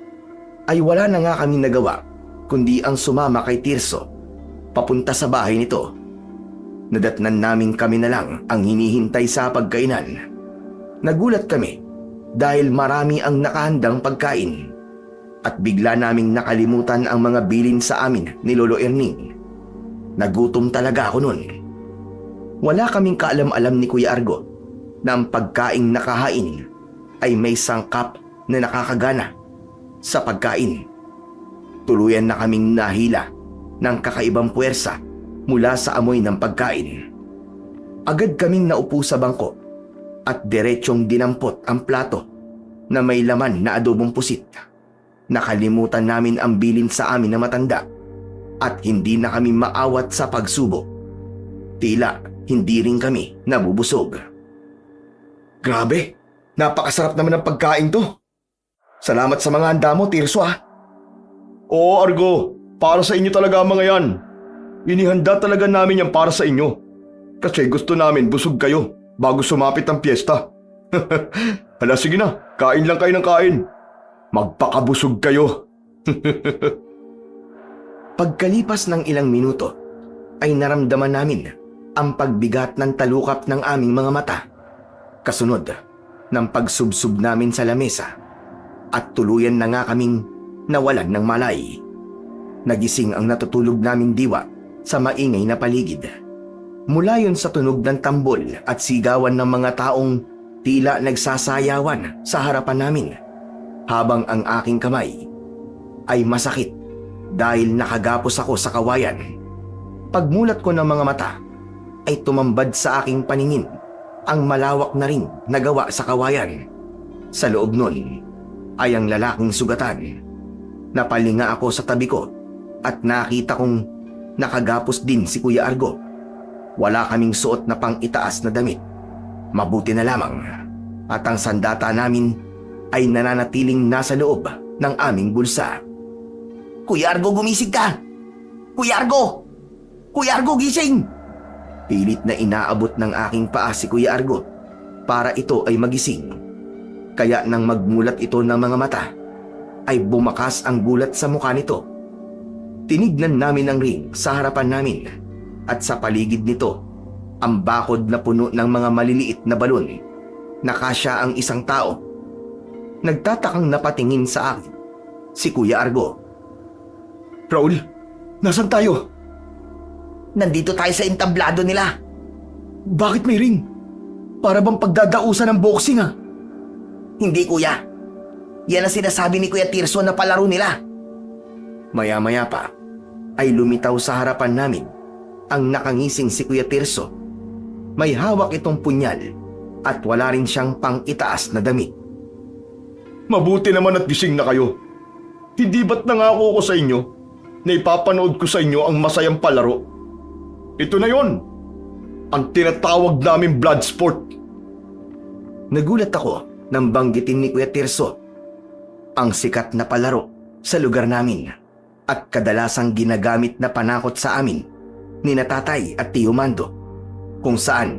ay wala na nga kaming nagawa kundi ang sumama kay Tirso papunta sa bahay nito. Nadatnan namin kami na lang ang hinihintay sa pagkainan. Nagulat kami dahil marami ang nakahandang pagkain at bigla naming nakalimutan ang mga bilin sa amin ni Lolo Erning. Nagutom talaga ako nun. Wala kaming kaalam-alam ni Kuya Argo na ang pagkaing nakahain ay may sangkap na nakakagana sa pagkain. Tuluyan na kaming nahila ng kakaibang puwersa mula sa amoy ng pagkain. Agad kaming naupo sa bangko at diretsyong dinampot ang plato na may laman na adobong pusit. Nakalimutan namin ang bilin sa amin na matanda at hindi na kami maawat sa pagsubo. Tila hindi rin kami nabubusog. Grabe, napakasarap naman ng pagkain to. Salamat sa mga handa mo, Tirso ah. Oo, Argo. Para sa inyo talaga ang mga yan. Inihanda talaga namin yan para sa inyo. Kasi gusto namin busog kayo bago sumapit ang piyesta. Hala, sige na. Kain lang kayo ng kain. Magpakabusog kayo. Pagkalipas ng ilang minuto, ay naramdaman namin ang pagbigat ng talukap ng aming mga mata. Kasunod ng pagsubsub namin sa lamesa at tuluyan na nga kaming nawalan ng malay. Nagising ang natutulog naming diwa sa maingay na paligid. Mula yun sa tunog ng tambol at sigawan ng mga taong tila nagsasayawan sa harapan namin. habang ang aking kamay ay masakit dahil nakagapos ako sa kawayan. Pagmulat ko ng mga mata ay tumambad sa aking paningin ang malawak na ring na gawa sa kawayan. Sa loob nun ay ang lalaking sugatan. Napalinga ako sa tabi ko at nakita kong nakagapos din si Kuya Argo. Wala kaming suot na pang-itaas na damit. Mabuti na lamang at ang sandata namin ay nananatiling nasa loob ng aming bulsa. Kuya Argo, gumising ka! Kuya Argo! Kuya Argo, gising! Pilit na inaabot ng aking paa si Kuya Argo para ito ay magising. Kaya nang magmulat ito ng mga mata, ay bumakas ang gulat sa mukha nito. Tinignan namin ang ring sa harapan namin at sa paligid nito, ang bakod na puno ng mga maliliit na balon. Nakasya ang isang tao. Nagtatakang napatingin sa akin si Kuya Argo. Raul, nasan tayo? Nandito tayo sa entablado nila. Bakit may ring? Para bang pagdadausan ng boxing ah? Hindi, kuya. Yan ang sinasabi ni Kuya Tirso na palaro nila. Maya-maya pa ay lumitaw sa harapan namin ang nakangising si Kuya Tirso. May hawak itong punyal at wala rin siyang pang-itaas na damit. Mabuti naman at gising na kayo. Hindi ba't nangako ko sa inyo na ipapanood ko sa inyo ang masayang palaro? Ito na yon, ang tinatawag namin blood sport. Nagulat ako nang banggitin ni Kuya Tirso ang sikat na palaro sa lugar namin at kadalasang ginagamit na panakot sa amin ni na Tatay at Tio Mando, kung saan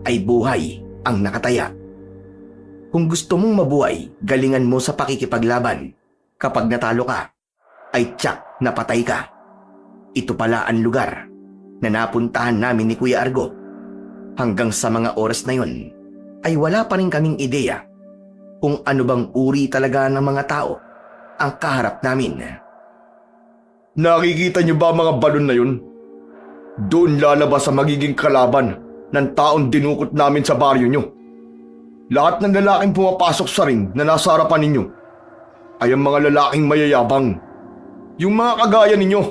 ay buhay ang nakataya. Kung gusto mong mabuhay, galingan mo sa pakikipaglaban. Kapag natalo ka, ay tiyak na patay ka. Ito pala ang lugar na napuntahan namin ni Kuya Argo. Hanggang sa mga oras na yon, ay wala pa rin kaming ideya kung ano bang uri talaga ng mga tao ang kaharap namin. Nakikita niyo ba mga balon na yun? Doon lalabas ang magiging kalaban ng taong dinukot namin sa baryo nyo. Lahat ng lalaking pumapasok sa ring na nasa harapan ninyo ay ang mga lalaking mayayabang. Yung mga kagaya ninyo,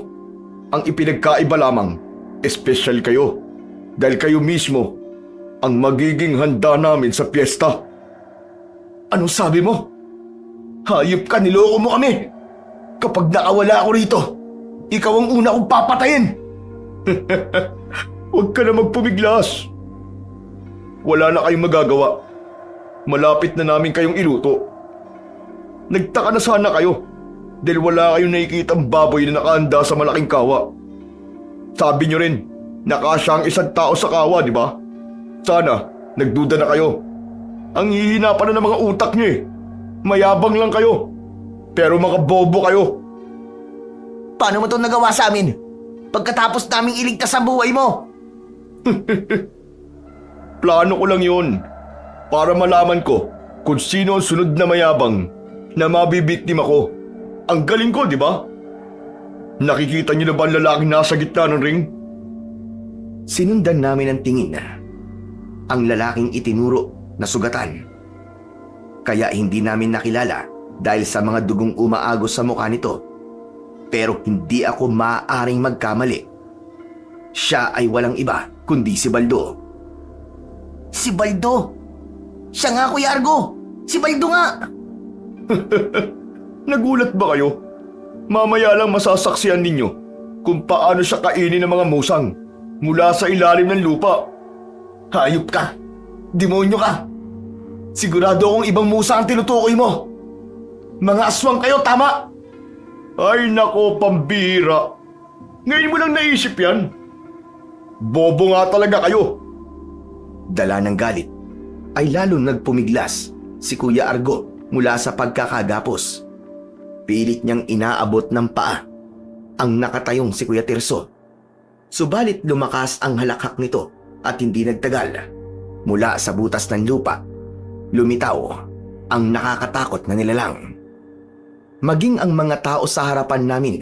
ang ipinagkaiba lamang, espesyal kayo dahil kayo mismo ang magiging handa namin sa piyesta. Anong sabi mo? Hayop ka, niloko mo kami! Kapag nakawala ako rito, ikaw ang una kong papatayin! Huwag ka na magpumiglas. Wala na kayong magagawa. Malapit na namin kayong iluto. Nagtaka na sana kayo dahil wala kayong nakikitang baboy na nakahanda sa malaking kawa. Sabi nyo rin, nakasya ang isang tao sa kawa, di ba? Sana, nagduda na kayo. Ang hihina pa na ng mga utak nyo eh. Mayabang lang kayo. Pero mga bobo kayo. Paano mo ito nagawa sa amin? Pagkatapos naming iligtas ang buhay mo. Plano ko lang yun. Para malaman ko kung sino ang sunod na mayabang na mabibiktima ko. Ang galing ko, di ba? Nakikita niyo na ba ang lalaking nasa gitna ng ring? Sinundan namin ang tingin ang lalaking itinuro na sugatan. Kaya hindi namin nakilala dahil sa mga dugong umaagos sa mukha nito. Pero hindi ako maaaring magkamali. Siya ay walang iba kundi si Baldo. Si Baldo! Siya nga, Kuya Argo! Si Baldo nga! Nagulat ba kayo? Mamaya lang masasaksihan ninyo kung paano siya kainin ng mga musang mula sa ilalim ng lupa. Hayop ka! Demonyo ka! Sigurado akong ibang musa ang tinutukoy mo! Mga aswang kayo, tama! Ay nako, pambira! Ngayon mo lang naisip yan? Bobo nga talaga kayo! Dala ng galit ay lalo nagpumiglas si Kuya Argo mula sa pagkakagapos. Pilit niyang inaabot ng paa ang nakatayong si Kuya Tirso. Subalit lumakas ang halakhak nito at hindi nagtagal. Mula sa butas ng lupa, lumitaw ang nakakatakot na nilalang. Maging ang mga tao sa harapan namin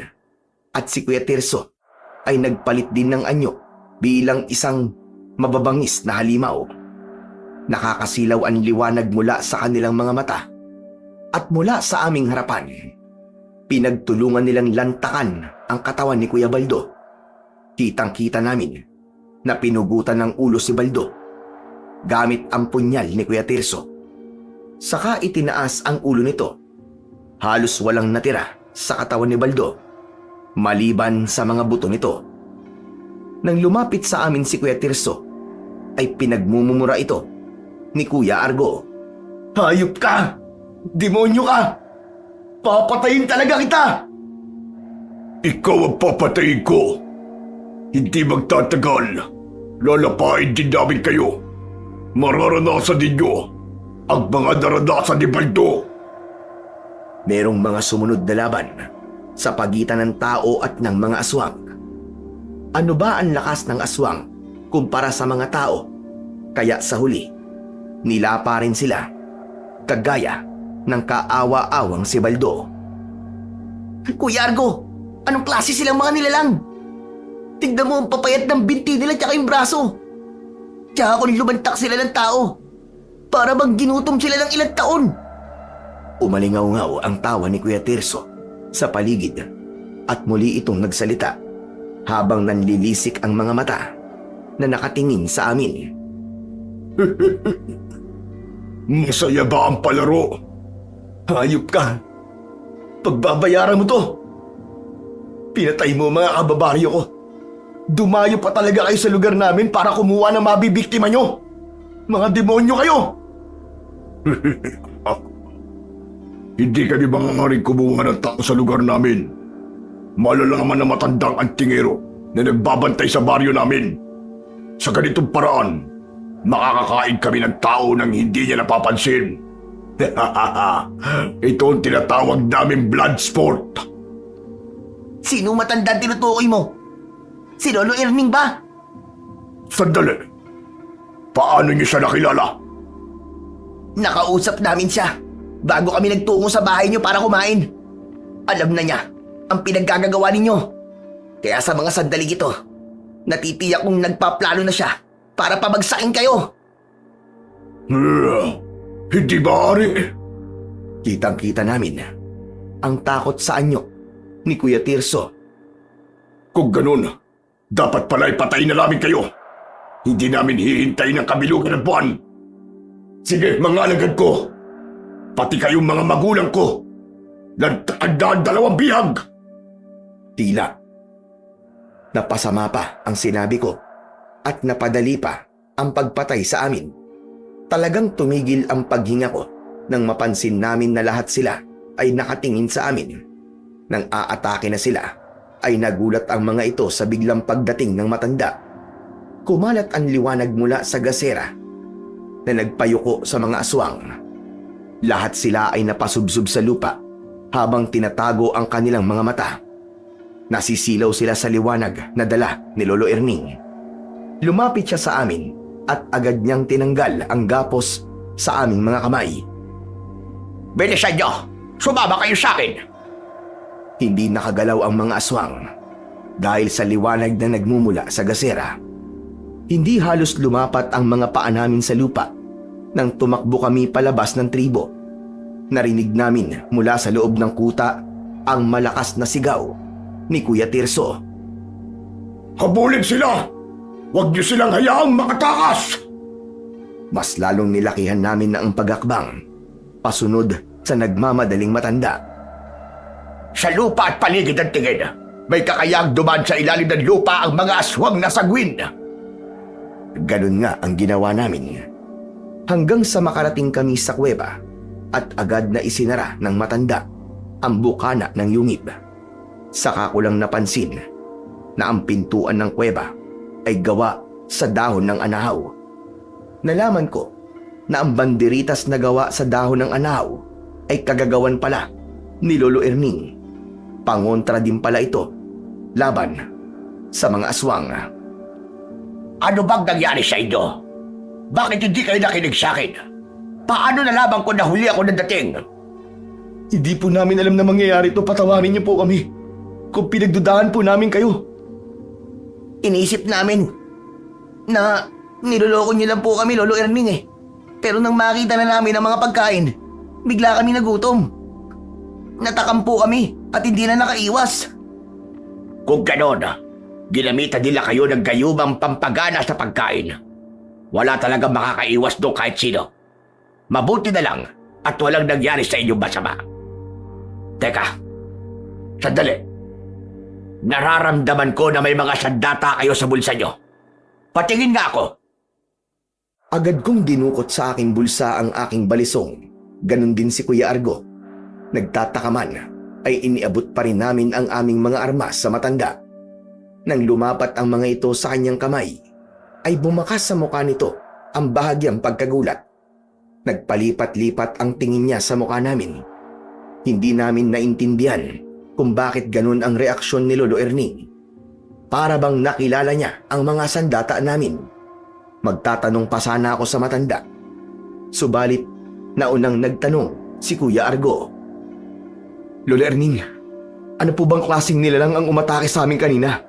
at si Kuya Tirso ay nagpalit din ng anyo bilang isang mababangis na halimaw. Nakakasilaw ang liwanag mula sa kanilang mga mata. At mula sa aming harapan, pinagtulungan nilang lantakan ang katawan ni Kuya Baldo. Kitang-kita namin na pinugutan ng ulo si Baldo gamit ang punyal ni Kuya Tirso. Saka itinaas ang ulo nito. Halos walang natira sa katawan ni Baldo, maliban sa mga buto nito. Nang lumapit sa amin si Kuya Tirso, ay pinagmumura ito ni Kuya Argo. Hayop ka! Demonyo ka! Papatayin talaga kita! Ikaw ang papatayin ko. Hindi magtatagal. Lalapain din namin kayo. Mararanasan ninyo ang mga naranasan ni Baldo. Merong mga sumunod na laban sa pagitan ng tao at ng mga aswang. Ano ba ang lakas ng aswang kumpara sa mga tao? Kaya sa huli, nilapa rin sila, kagaya ng kaawa-awang si Baldo. Kuya Argo, anong klase silang mga nilalang? Tignan mo ang papayat ng binti nila tsaka yung braso. Tsaka kung lumantak sila ng tao, para bang ginutom sila ng ilang taon. Umalingaw-ngaw ang tawa ni Kuya Tirso sa paligid at muli itong nagsalita habang nanlilisik ang mga mata na nakatingin sa amin. Masaya ba ang palaro? Hayop ka! Pagbabayaran mo to! Pinatay mo mga kababaryo ko. Dumayo pa talaga kayo sa lugar namin para kumuha ng mabibiktima nyo. Mga demonyo kayo! Hindi kami mangangari kumuha ng tao sa lugar namin. Malalaman na matandang antingero na nagbabantay sa baryo namin. Sa ganitong paraan, makakakain kami ng tao nang hindi niya napapansin. Ito ang tinatawag namin blood sport. Sino matandang tinutukoy mo? Si Lolo Erning ba? Sandali. Paano niyo siya nakilala? Nakausap namin siya bago kami nagtungo sa bahay niyo para kumain. Alam na niya ang pinaggagawa ninyo. Kaya sa mga sandaling ito, natitiyak kong nagpaplano na siya para pabagsakin kayo. Hindi maaari. Kitang-kita namin ang takot sa anyo ni Kuya Tirso. Kung ganun, dapat pala ipatayin na namin kayo. Hindi namin hihintayin ang kabilugan ng buwan. Sige, mga alagad ko. Pati kayong mga magulang ko. Nagtakandaan 2 bihag. Tila napasama pa ang sinabi ko at napadali pa ang pagpatay sa amin. Talagang tumigil ang paghinga ko nang mapansin namin na lahat sila ay nakatingin sa amin. Nang aatake na sila, ay nagulat ang mga ito sa biglang pagdating ng matanda. Kumalat ang liwanag mula sa gasera na nagpayuko sa mga aswang. Lahat sila ay napasubsob sa lupa habang tinatago ang kanilang mga mata. Nasisilaw sila sa liwanag na dala ni Lolo Erning. Lumapit siya sa amin at agad niyang tinanggal ang gapos sa aming mga kamay. Bilisan nyo! Sumama kayo sa akin! Hindi nakagalaw ang mga aswang dahil sa liwanag na nagmumula sa gasera. Hindi halos lumapat ang mga paa namin sa lupa nang tumakbo kami palabas ng tribo. Narinig namin mula sa loob ng kuta ang malakas na sigaw ni Kuya Tirso. Habulin sila! Huwag niyo silang hayaang makatakas! Mas lalong nilakihan namin na ang pagakbang, pasunod sa nagmamadaling matanda. Sa lupa at paligid ng tingin, may kakayang duman sa ilalim ng lupa ang mga aswang na sagwin. Ganun nga ang ginawa namin. Hanggang sa makarating kami sa kuweba at agad na isinara ng matanda ang bukana ng yungib. Saka ko lang napansin na ang pintuan ng kuweba ay gawa sa dahon ng anahaw. Nalaman ko na ang banderitas na gawa sa dahon ng anahaw ay kagagawan pala ni Lolo Erning. Pangontra din pala ito laban sa mga aswang. Ano bang nangyari sa inyo? Bakit hindi kayo nakinig sa akin? Paano nalaman ko na huli ako ng dating? Hindi po namin alam na mangyayari ito. Patawarin niyo po kami. Kung pinagdudahan po namin kayo. Inisip namin na niloloko niyo lang po kami, Lolo Erning eh. Pero nang makita na namin ang mga pagkain, Bigla kami nagutom. Natakam po kami at hindi na nakaiwas. Kung ganon, ginamitan nila kayo ng gayumang pampagana sa pagkain. Wala talagang makakaiwas doon kahit sino. Mabuti na lang at walang nangyari sa inyong masama. Teka, sandali. Nararamdaman ko na may mga sandata kayo sa bulsa nyo. Patingin nga ako. Agad kong dinukot sa aking bulsa ang aking balisong. Ganon din si Kuya Argo. Nagtataka man ay iniabot pa rin namin ang aming mga armas sa matanda. Nang lumapat ang mga ito sa kanyang kamay, ay bumakas sa mukha nito ang bahagyang pagkagulat. Nagpalipat-lipat ang tingin niya sa mukha namin. Hindi namin naintindihan kung bakit ganun ang reaksyon ni Lolo Erning. Para bang nakilala niya ang mga sandata namin. Magtatanong pa sana ako sa matanda. Subalit, naunang nagtanong si Kuya Argo. Lolo Erning, ano po bang klaseng nilalang ang umatake sa amin kanina?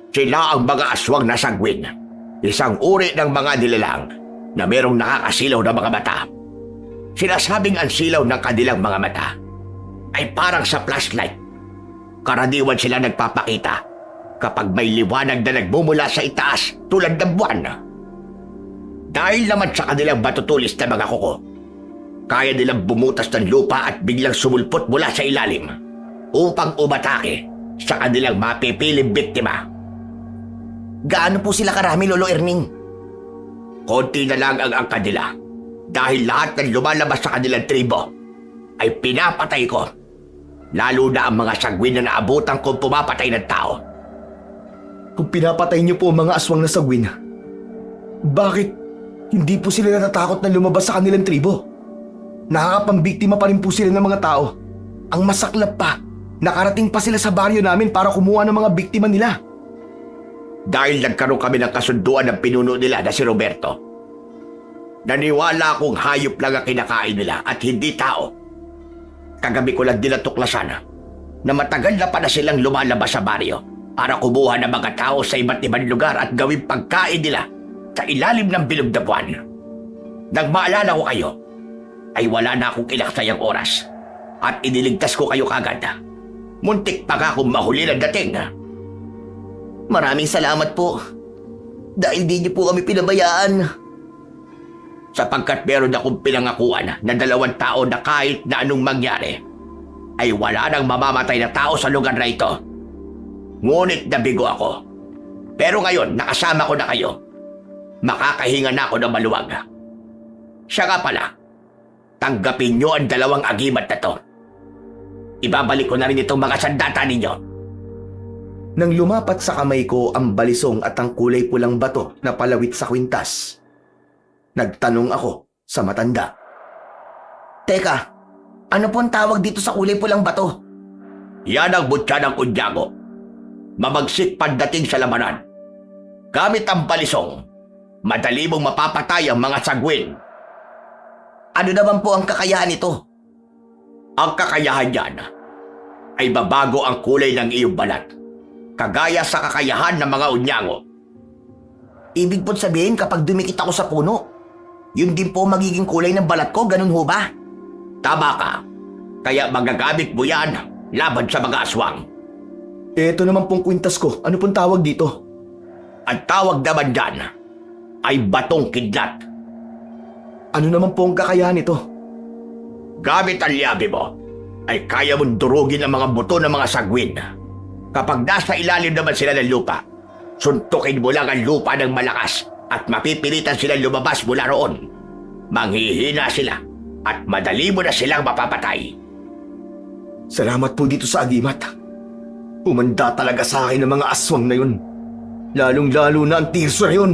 Sila ang mga aswang na sagwin. Isang uri ng mga nilalang na merong nakakasilaw na mga mata. Sinasabing ang silaw ng kanilang mga mata ay parang sa flashlight. Karaniwan sila nagpapakita kapag may liwanag na nagmumula sa itaas tulad ng buwan. Dahil naman sa kanilang matutulis na mga kuko, kaya nilang bumutas ng lupa at biglang sumulpot mula sa ilalim upang umatake sa kanilang mapipiling biktima. Gaano po sila karami, Lolo Erning? Konti na lang ang kanila dahil lahat ng lumalabas sa kanilang tribo ay pinapatay ko. Lalo na ang mga sagwin na naabutan kong pumapatay ng tao. Kung pinapatay niyo po ang mga aswang na sagwin, bakit hindi po sila natatakot na lumabas sa kanilang tribo? Nakakapambiktima pa rin po sila ng mga tao. Ang masaklap pa, nakarating pa sila sa baryo namin para kumuha ng mga biktima nila. Dahil nagkaroon kami ng kasunduan ng pinuno nila na si Roberto. Naniwala akong hayop lang ang kinakain nila at hindi tao. Kagabi ko lang din natuklasan na matagal na pa na silang lumalabas sa baryo para kumuha ng mga tao sa iba't ibang lugar at gawing pagkain nila sa ilalim ng bilog na buwan. Nang maalala ko kayo, ay wala na akong ilaksayang oras at iniligtas ko kayo kagad. Muntik pa ka akong mahuli ng dating. Maraming salamat po. Dahil di niyo po kami pinabayaan. Sapagkat meron akong pinangakuan na 2 tao na kahit na anong mangyari, ay wala nang mamamatay na tao sa lugar na ito. Ngunit nabigo ako. Pero ngayon, nakasama ko na kayo. Makakahinga na ako ng maluwag. Siya nga pala, tanggapin nyo ang 2 agimat na to. Ibabalik ko na rin itong mga sandata ninyo. Nang lumapat sa kamay ko ang balisong at ang kulay pulang bato na palawit sa kwintas, nagtanong ako sa matanda. Teka, ano po ang tawag dito sa kulay pulang bato? Yan ang butya ng Unyago. Mamagsik pagdating sa labanan. Gamit ang balisong, madali mong mapapatay ang mga sagwin. Ano naman po ang kakayahan nito? Ang kakayahan yan ay babago ang kulay ng iyong balat, kagaya sa kakayahan ng mga Unyango. Ibig po sabihin kapag dumikit ako sa puno, yun din po magiging kulay ng balat ko, ganun ho ba? Tama ka. Kaya magagamit mo yan laban sa mga aswang. Ito naman pong kwintas ko, ano pong tawag dito? Ang tawag naman dyan ay batong kidlat. Ano naman pong kakayahan nito? Gamit ang liabi mo, ay kaya mong durugin ang mga buto ng mga sagwin. Kapag nasa ilalim naman sila ng lupa, suntukin mo lang ang lupa ng malakas at mapipilitan silang lumabas mula roon. Manghihina sila at madali mo na silang mapapatay. Salamat po dito sa agimat. Umanda talaga sa akin ang mga aswang na yun. Lalong-lalo na ang tirso na yun.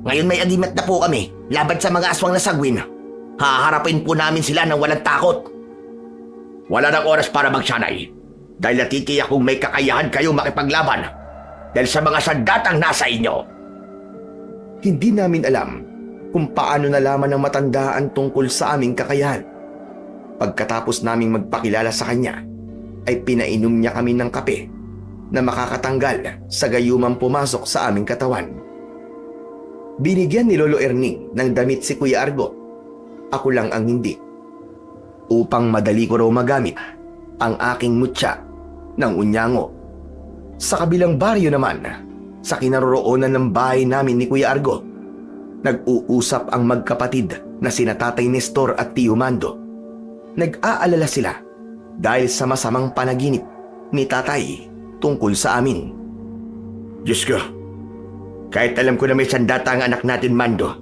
Ngayon may agimat na po kami laban sa mga aswang na sagwin. Haharapin po namin sila ng walang takot. Wala nang oras para magsanay dahil natitiyak kong may kakayahan kayo makipaglaban dahil sa mga sandatang nasa inyo. Hindi namin alam kung paano nalaman ng matanda ang tungkol sa aming kakayahan. Pagkatapos naming magpakilala sa kanya, ay pinainom niya kami ng kape na makakatanggal sa gayumang pumasok sa aming katawan. Binigyan ni Lolo Erning ng damit si Kuya Argo Ako lang ang hindi. Upang madali ko raw magamit ang aking mutya ng unyango. Sa kabilang baryo naman, sa kinaroroonan ng bahay namin ni Kuya Argo, nag-uusap ang magkapatid na sina Tatay Nestor at Tio Mando. Nag-aalala sila dahil sa masamang panaginip ni Tatay tungkol sa amin. Diyos ko, kahit alam ko na may sandata ang anak natin, Mando,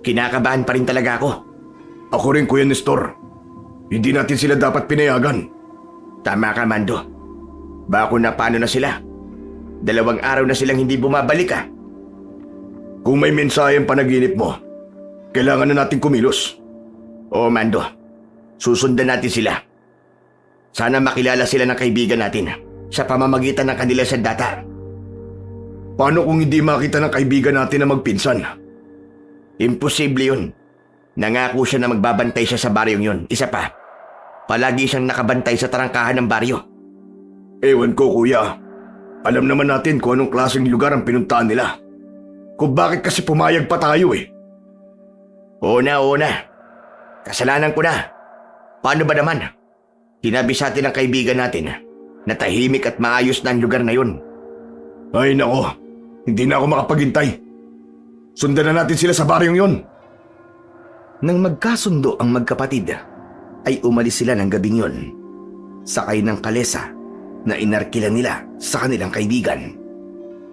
kinakabahan pa rin talaga ako. Ako rin, Kuya Nestor. Hindi natin sila dapat pinayagan. Tama ka, Mando. Bako na paano na sila? 2 araw na silang hindi bumabalik ah. Kung may mensahe ang panaginip mo, kailangan na natin kumilos. Oo, Mando. Susundan natin sila. Sana makilala sila ng kaibigan natin sa pamamagitan ng kanila sandata. Paano kung hindi makita ng kaibigan natin na magpinsan? Imposible yun. Nangako siya na magbabantay siya sa baryong yun. Isa pa, palagi siyang nakabantay sa tarangkahan ng baryo. Ewan ko, Kuya. Alam naman natin kung anong klaseng lugar ang pinuntaan nila. Kung bakit kasi pumayag pa tayo eh. Oo na. Kasalanan ko na. Paano ba naman? Tinabi sa atin ng kaibigan natin na tahimik at maayos na ang lugar na yun. Ay nako, hindi na ako makapaghintay. Sundan na natin sila sa baryong yun. Nang magkasundo ang magkapatid, ay umalis sila ng gabing yun. Sakay ng kalesa na inarkila nila sa kanilang kaibigan.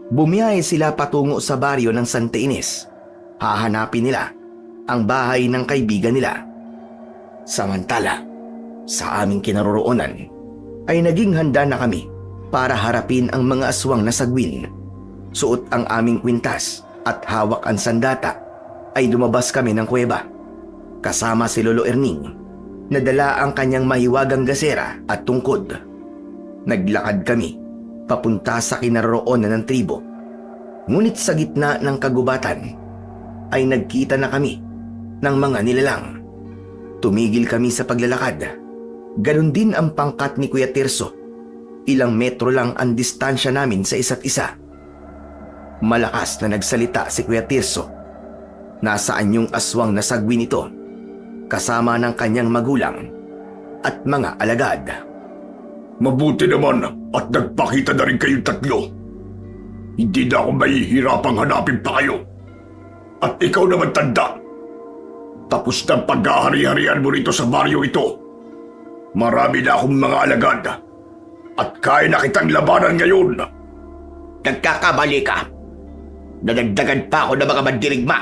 Bumiyahe sila patungo sa baryo ng Santa Ines. Hahanapin nila ang bahay ng kaibigan nila. Samantala, sa aming kinaroroonan, ay naging handa na kami para harapin ang mga aswang na sagwin. Suot ang aming kwintas at hawak ang sandata, ay lumabas kami ng kuweba. Kasama si Lolo Erning, na dala ang kanyang mahiwagang gasera at tungkod. Naglakad kami papunta sa kinaroroonan ng tribo. Ngunit sa gitna ng kagubatan ay nagkita na kami ng mga nilalang. Tumigil kami sa paglalakad. Ganon din ang pangkat ni Kuya Tirso. Ilang metro lang ang distansya namin sa isa't isa. Malakas na nagsalita si Kuya Tirso. Nasaan yung aswang na sagwin ito, kasama ng kanyang magulang at mga alagad. Mabuti naman at nagpakita na rin kayong tatlo. Hindi na ako mahihirapang hanapin pa kayo. At ikaw naman, tanda. Tapos na ang pag-ahari-harian mo rito sa baryo ito. Marami na akong mga alagad. At kaya na kitang labanan ngayon. Nagkakamali ka. Nadagdagan pa ako ng mga mandirigma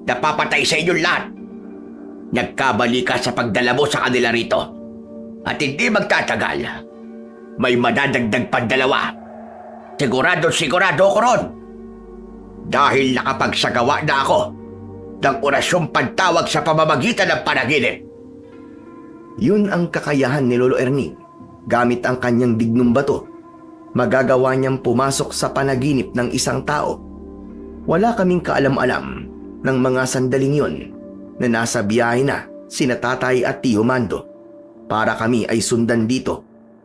na papatay sa inyong lahat. Nagkamali ka sa pagdala mo sa kanila rito. At hindi magtatagal. May madadagdag pang 2. Sigurado ko ron. Dahil nakapagsagawa na ako ng orasyong pantawag sa pamamagitan ng panaginip. Yun ang kakayahan ni Lolo Erning. Gamit ang kanyang dignum bato, magagawa niyang pumasok sa panaginip ng isang tao. Wala kaming kaalam-alam ng mga sandaling yun na nasa biyahe na sina Tatay at Tio Mando para kami ay sundan dito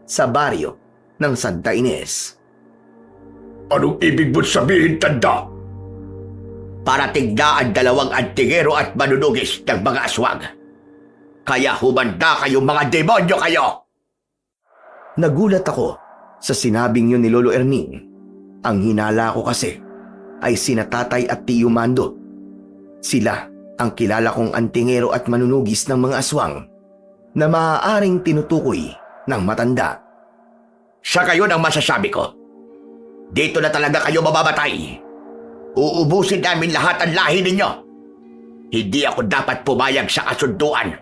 sa baryo ng Santa Ines. Anong ibig mo sabihin, tanda? Para tigda ang 2 antingero at manunugis ng mga aswang. Kaya humanda kayong mga demonyo kayo! Nagulat ako sa sinabing yun ni Lolo Erning. Ang hinala ko kasi ay sina Tatay at Tio Mando. Sila ang kilala kong antingero at manunugis ng mga aswang na maaaring tinutukoy ng matanda. Sa kayo ang masasabi ko. Dito na talaga kayo mamamatay. Uubusin namin lahat ang lahi ninyo. Hindi ako dapat pumayag sa kasunduan.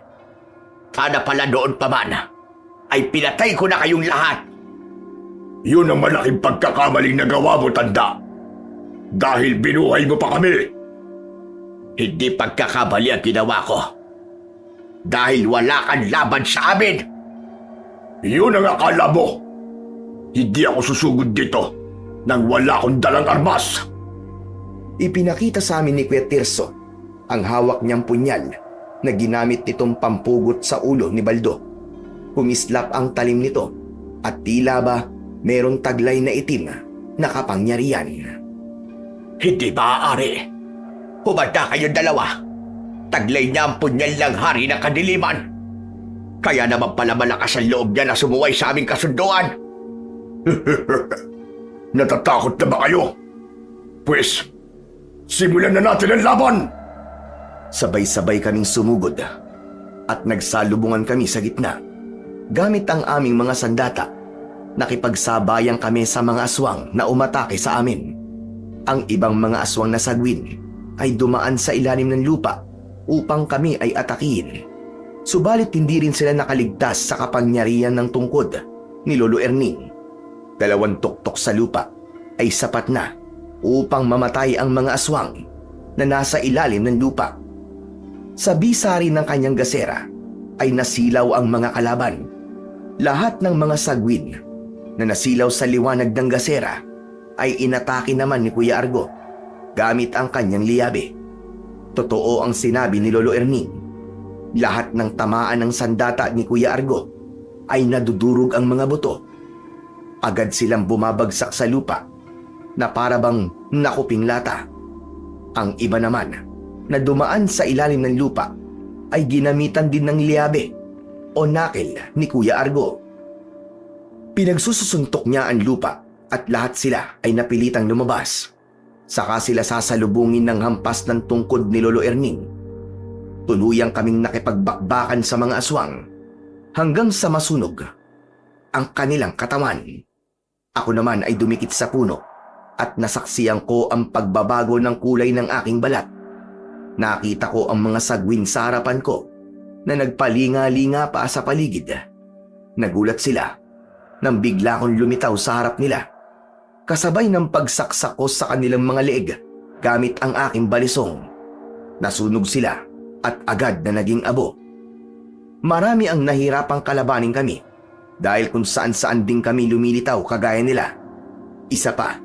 Sana pala noon pa man ay pinatay ko na kayong lahat. Yun ang malaking pagkakamaling nagawa mo, tanda. Dahil binuhay mo pa kami. Hindi pagkakamali ang ginawa ko. Dahil wala kang laban sa amin. Yun ang akala mo. Hindi ako susugod dito nang wala akong dalang armas. Ipinakita sa amin ni Kuya Tirso ang hawak niyang punyal na ginamit nitong pampugot sa ulo ni Baldo. Kumislap ang talim nito at tila ba merong taglay na itim na kapangyarihan. Hindi maaari. Humanda kayong 2. Taglay niya ang punyal ng hari ng kadiliman. Kaya naman pala malakas ang loob niya na sumuway sa aming kasunduan. Natatakot na ba kayo? Pwes, simulan na natin ang laban! Sabay-sabay kaming sumugod at nagsalubungan kami sa gitna. Gamit ang aming mga sandata, nakipagsabayan kami sa mga aswang na umatake sa amin. Ang ibang mga aswang na sagwin ay dumaan sa ilalim ng lupa upang kami ay atakihin. Subalit hindi rin sila nakaligtas sa kapangyarihan ng tungkod ni Lolo Erning. 2 tuktok sa lupa ay sapat na upang mamatay ang mga aswang na nasa ilalim ng lupa. Sa bisa rin ng kanyang gasera ay nasilaw ang mga kalaban. Lahat ng mga sagwin na nasilaw sa liwanag ng gasera ay inatake naman ni Kuya Argo gamit ang kanyang liyabe. Totoo ang sinabi ni Lolo Erning. Lahat ng tamaan ng sandata ni Kuya Argo ay nadudurog ang mga buto. Agad silang bumabagsak sa lupa na para bang nakuping lata. Ang iba naman na dumaan sa ilalim ng lupa ay ginamitan din ng liyabe o nakil ni Kuya Argo. Pinagsusuntok niya ang lupa at lahat sila ay napilitang lumabas. Saka sila sasalubungin ng hampas ng tungkod ni Lolo Erning. Tuluyang kaming nakipagbakbakan sa mga aswang hanggang sa masunog ang kanilang katawan. Ako naman ay dumikit sa puno at nasaksiyan ko ang pagbabago ng kulay ng aking balat. Nakita ko ang mga sagwin sa harapan ko na nagpalinga-linga pa sa paligid. Nagulat sila nang bigla kong lumitaw sa harap nila. Kasabay ng pagsaksak ko sa kanilang mga leeg gamit ang aking balisong. Nasunog sila at agad na naging abo. Marami ang nahirapang kalabanin kami dahil kung saan-saan din kami lumilitaw kagaya nila. Isa pa,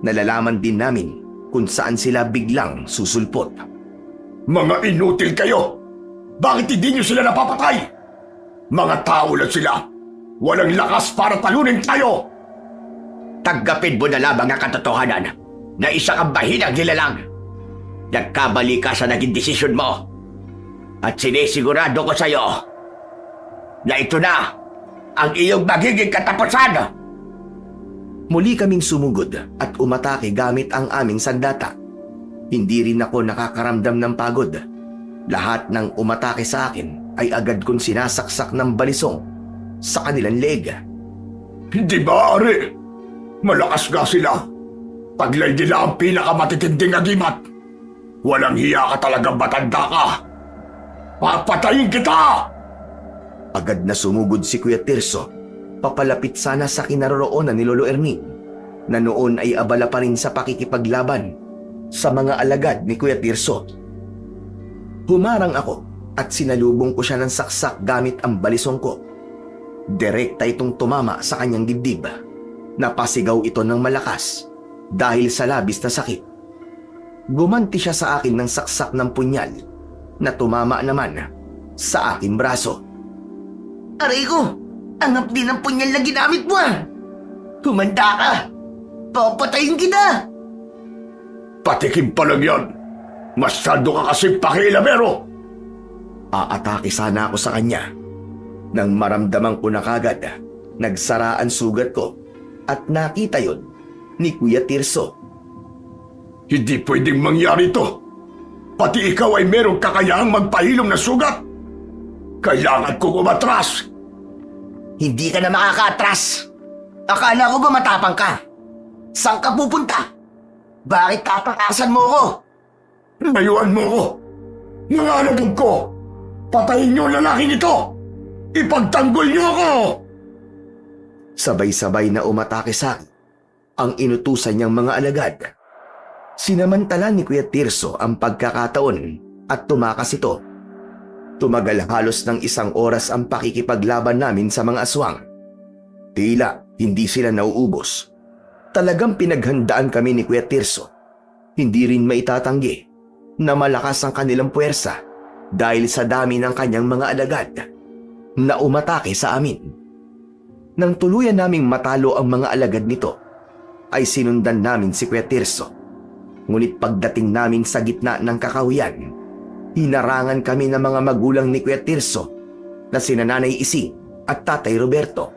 nalalaman din namin kung saan sila biglang susulpot. Mga inutil kayo! Bakit hindi niyo sila napapatay? Mga tao lang sila! Walang lakas para talunin tayo! Tanggapin mo na lamang ang katotohanan na isa kang mahinang nilalang. Nagkamali ka sa naging desisyon mo. At sinisigurado ko sa iyo na ito na ang iyong magiging katapusan. Muli kaming sumugod at umatake gamit ang aming sandata. Hindi rin ako nakakaramdam ng pagod. Lahat ng umatake sa akin ay agad kong sinasaksak ng balisong sa kanilang leeg. Hindi ba, Ari? Malakas nga sila. Taglay nila ang pinakamatitinding agimat. Walang hiya ka talagang matanda ka. Papatayin kita! Agad na sumugod si Kuya Tirso, papalapit sana sa kinaroroonan ni Lolo Erning, na noon ay abala pa rin sa pakikipaglaban sa mga alagad ni Kuya Tirso. Humarang ako at sinalubong ko siya ng saksak gamit ang balisong ko. Direkta itong tumama sa kanyang dibdib. Napasigaw ito ng malakas dahil sa labis na sakit. Gumanti siya sa akin ng saksak ng punyal na tumama naman sa aking braso. Aray ko! Angap din ang punyal na ginamit mo ah! Humanda ka! Papatayin kita! Patikim pa lang yan. Masyado ka kasi pakialamero. Aatake sana ako sa kanya nang maramdaman ko na kagad nagsara ang sugat ko at nakita yon ni Kuya Tirso. Hindi pwedeng mangyari to. Pati ikaw ay merong kakayahang magpahilom na sugat. Kailangan kong umatras. Hindi ka na makakaatras! Akala ko ba matapang ka? Saan ka pupunta? Bakit tatakasan mo ko? Layuan mo ko. Mga alagad ko. Patayin niyo ang lalaking ito. Ipagtanggol niyo ako. Sabay-sabay na umatake sa akin ang inutusan niyang mga alagad. Sinamantala ni Kuya Tirso ang pagkakataon at tumakas ito. Tumagal halos ng 1 oras ang pakikipaglaban namin sa mga aswang. Tila hindi sila nauubos. Talagang pinaghandaan kami ni Kuya Tirso. Hindi rin maitatanggi na malakas ang kanilang puwersa dahil sa dami ng kanyang mga alagad na umatake sa amin. Nang tuluyan naming matalo ang mga alagad nito, ay sinundan namin si Kuya Tirso. Ngunit pagdating namin sa gitna ng kakahuyan, Hinarangan kami ng mga magulang ni Kuya Tirso na sina Nanay Ising at Tatay Roberto.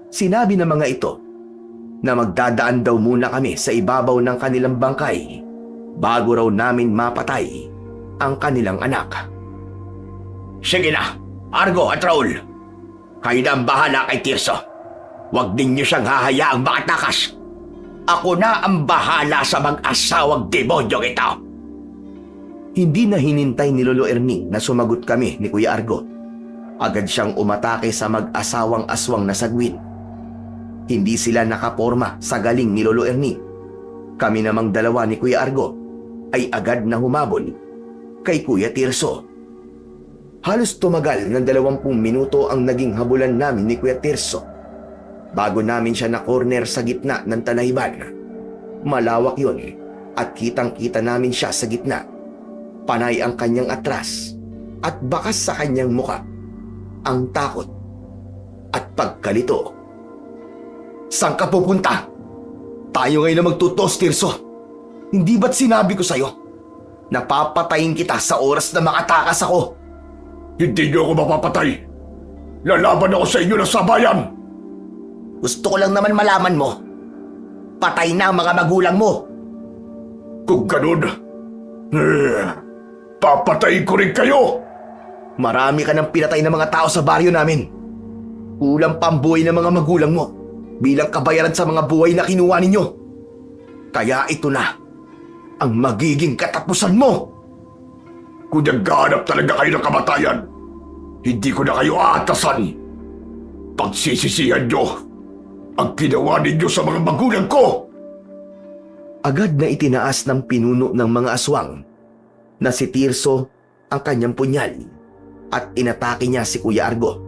Sinabi ng mga ito na magdadaan daw muna kami sa ibabaw ng kanilang bangkay bago raw namin mapatay ang kanilang anak. Sige na, Argo at Raul. Kayo na ang bahala kay Tirso. Huwag ninyo siyang hahayaang makatakas. Ako na ang bahala sa mag-asawang demonyo ito. Hindi na hinintay ni Lolo Ernie na sumagot kami ni Kuya Argo. Agad siyang umatake sa mag-asawang aswang na sagwin. Hindi sila nakaporma sa galing ni Lolo Ernie. Kami namang dalawa ni Kuya Argo ay agad na humabol kay Kuya Tirso. Halos tumagal ng 20 minuto ang naging habulan namin ni Kuya Tirso bago namin siya na-corner sa gitna ng talahiban. Malawak yun at kitang-kita namin siya sa gitna. Panay ang kanyang atras at bakas sa kanyang muka ang takot at pagkalito. Saan ka pupunta? Tayo ngayon na magtutos, Tirso. Hindi ba't sinabi ko sa'yo? Napapatayin kita sa oras na makatakas ako. Hindi niyo ako mapapatay. Lalaban ako sa inyo ng sabayan. Gusto ko lang naman malaman mo. Patay na ang mga magulang mo. Kung ganun, papatayin ko rin kayo. Marami ka nang pinatay ng mga tao sa baryo namin. Kulang pa ang buhay ng mga magulang mo bilang kabayaran sa mga buhay na kinuha ninyo. Kaya ito na ang magiging katapusan mo. Kung naghahanap talaga kayo ng kamatayan, hindi ko na kayo aatasan. Pagsisisihan nyo ang ginawa ninyo sa mga magulang ko. Agad na itinaas ng pinuno ng mga aswang na si Tirso ang kanyang punyal at inatake niya si Kuya Argo.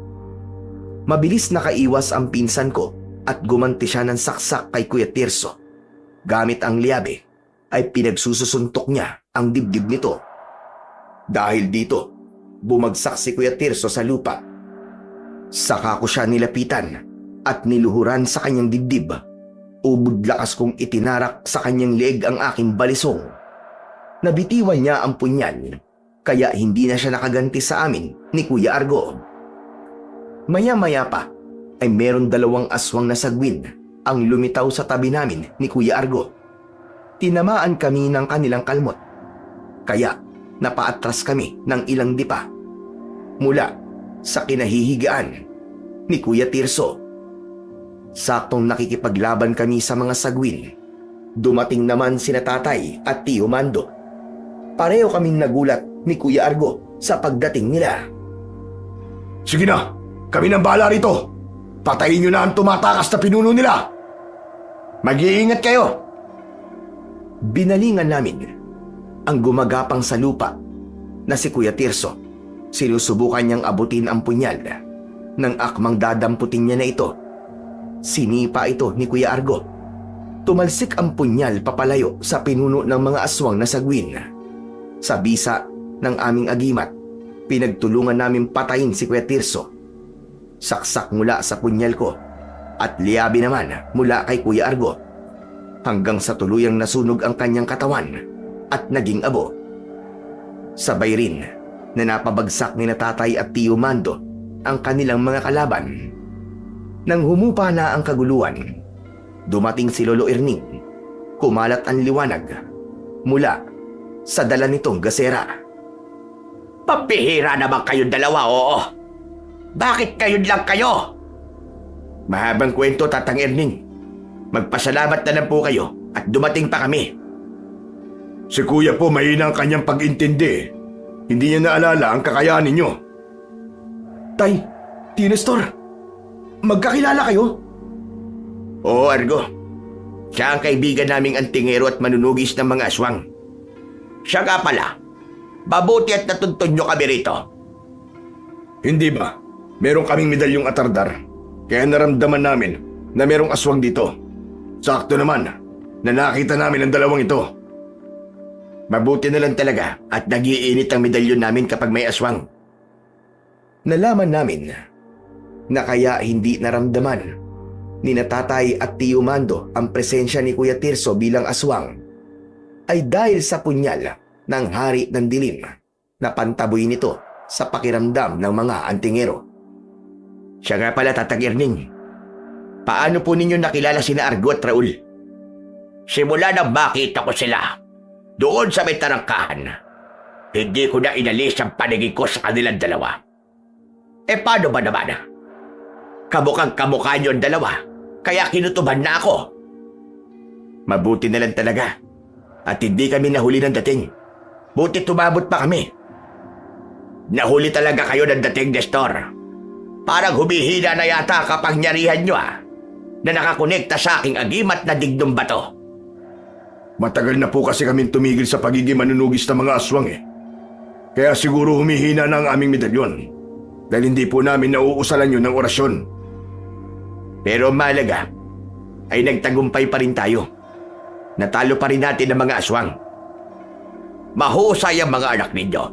Mabilis nakaiwas ang pinsan ko at gumanti siya ng saksak kay Kuya Tirso. Gamit ang liabe ay pinagsususuntok niya ang dibdib nito. Dahil dito, bumagsak si Kuya Tirso sa lupa. Saka ko siya nilapitan at niluhuran sa kanyang dibdib. Ubod lakas kong itinarak sa kanyang leeg ang aking balisong. Nabitiwan niya ang punyal, kaya hindi na siya nakaganti sa amin ni Kuya Argo. Maya-maya pa ay meron 2 aswang na sagwin ang lumitaw sa tabi namin ni Kuya Argo. Tinamaan kami ng kanilang kalmot, kaya napaatras kami ng ilang dipa mula sa kinahihigaan ni Kuya Tirso. Saktong nakikipaglaban kami sa mga sagwin, dumating naman sina Tatay at Tio Mando. Pareho kaming nagulat ni Kuya Argo sa pagdating nila. Sige na, kami nang bahala rito. Patayin nyo na ang tumatakas na pinuno nila. Mag-iingat kayo. Binalingan namin ang gumagapang sa lupa na si Kuya Tirso. Sinusubukan niyang abutin ang punyal. Nang akmang dadamputin niya na ito, sinipa ito ni Kuya Argo. Tumalsik ang punyal papalayo sa pinuno ng mga aswang na sagwin. Sa bisa ng aming agimat, pinagtulungan namin patayin si Kuya Tirso. Saksak mula sa punyal ko at liabi naman mula kay Kuya Argo hanggang sa tuluyang nasunog ang kanyang katawan at naging abo. Sabay rin na napabagsak ni Tatay at Tio Mando ang kanilang mga kalaban. Nang humupa na ang kaguluhan, dumating si Lolo Erning. Kumalat ang liwanag mula sa dala nitong gasera. Pambihira naman kayong dalawa, oo. Bakit kayo lang kayo? Mahabang kwento, Tatang Erning. Magpasalamat na lang po kayo at dumating pa kami. Si Kuya po mahina ang kanyang pag-intindi. Hindi niya naalala ang kakayahan ninyo. Tay, Tinestor, magkakilala kayo? Oo, Argo. Siya ang kaibigan naming antingero at manunugis ng mga aswang. Siya nga pala, mabuti at natuntun nyo kami rito. Hindi ba? Meron kaming medalyong atardar. Kaya naramdaman namin na merong aswang dito. Sakto naman na nakita namin ang 2 ito. Mabuti na lang talaga at nag-iinit ang medalyon namin kapag may aswang. Nalaman namin na kaya hindi naramdaman ni Tatay at Tio Mando ang presensya ni Kuya Tirso bilang aswang ay dahil sa punyal ng Hari ng Dilim na pantaboy nito sa pakiramdam ng mga antingero. Siya nga pala, Tatang Erning. Paano po ninyo nakilala sina Argo at Raul? Simula na makita ko sila doon sa may tarangkahan, hindi ko na inalis ang paningin ko sa kanilang dalawa. Paano ba naman? Kamukhang kamukha niyo ang dalawa, kaya kinutuban na ako. Mabuti na lang talaga at hindi kami nahuli ng dating. Buti tumabot pa kami. Nahuli talaga kayo ng dating, Nestor. Parang humihina na yata kapangyarihan nyo na nakakonekta sa aking agimat na digdong bato. Matagal na po kasi kaming tumigil sa pagiging manunugis ng mga aswang eh. Kaya siguro humihina na ang aming medalyon. Dahil hindi po namin nauusalan yun ng orasyon. Pero mahalaga ay nagtagumpay pa rin tayo. Natalo pa rin natin ang mga aswang. Mahusay ang mga anak ninyo.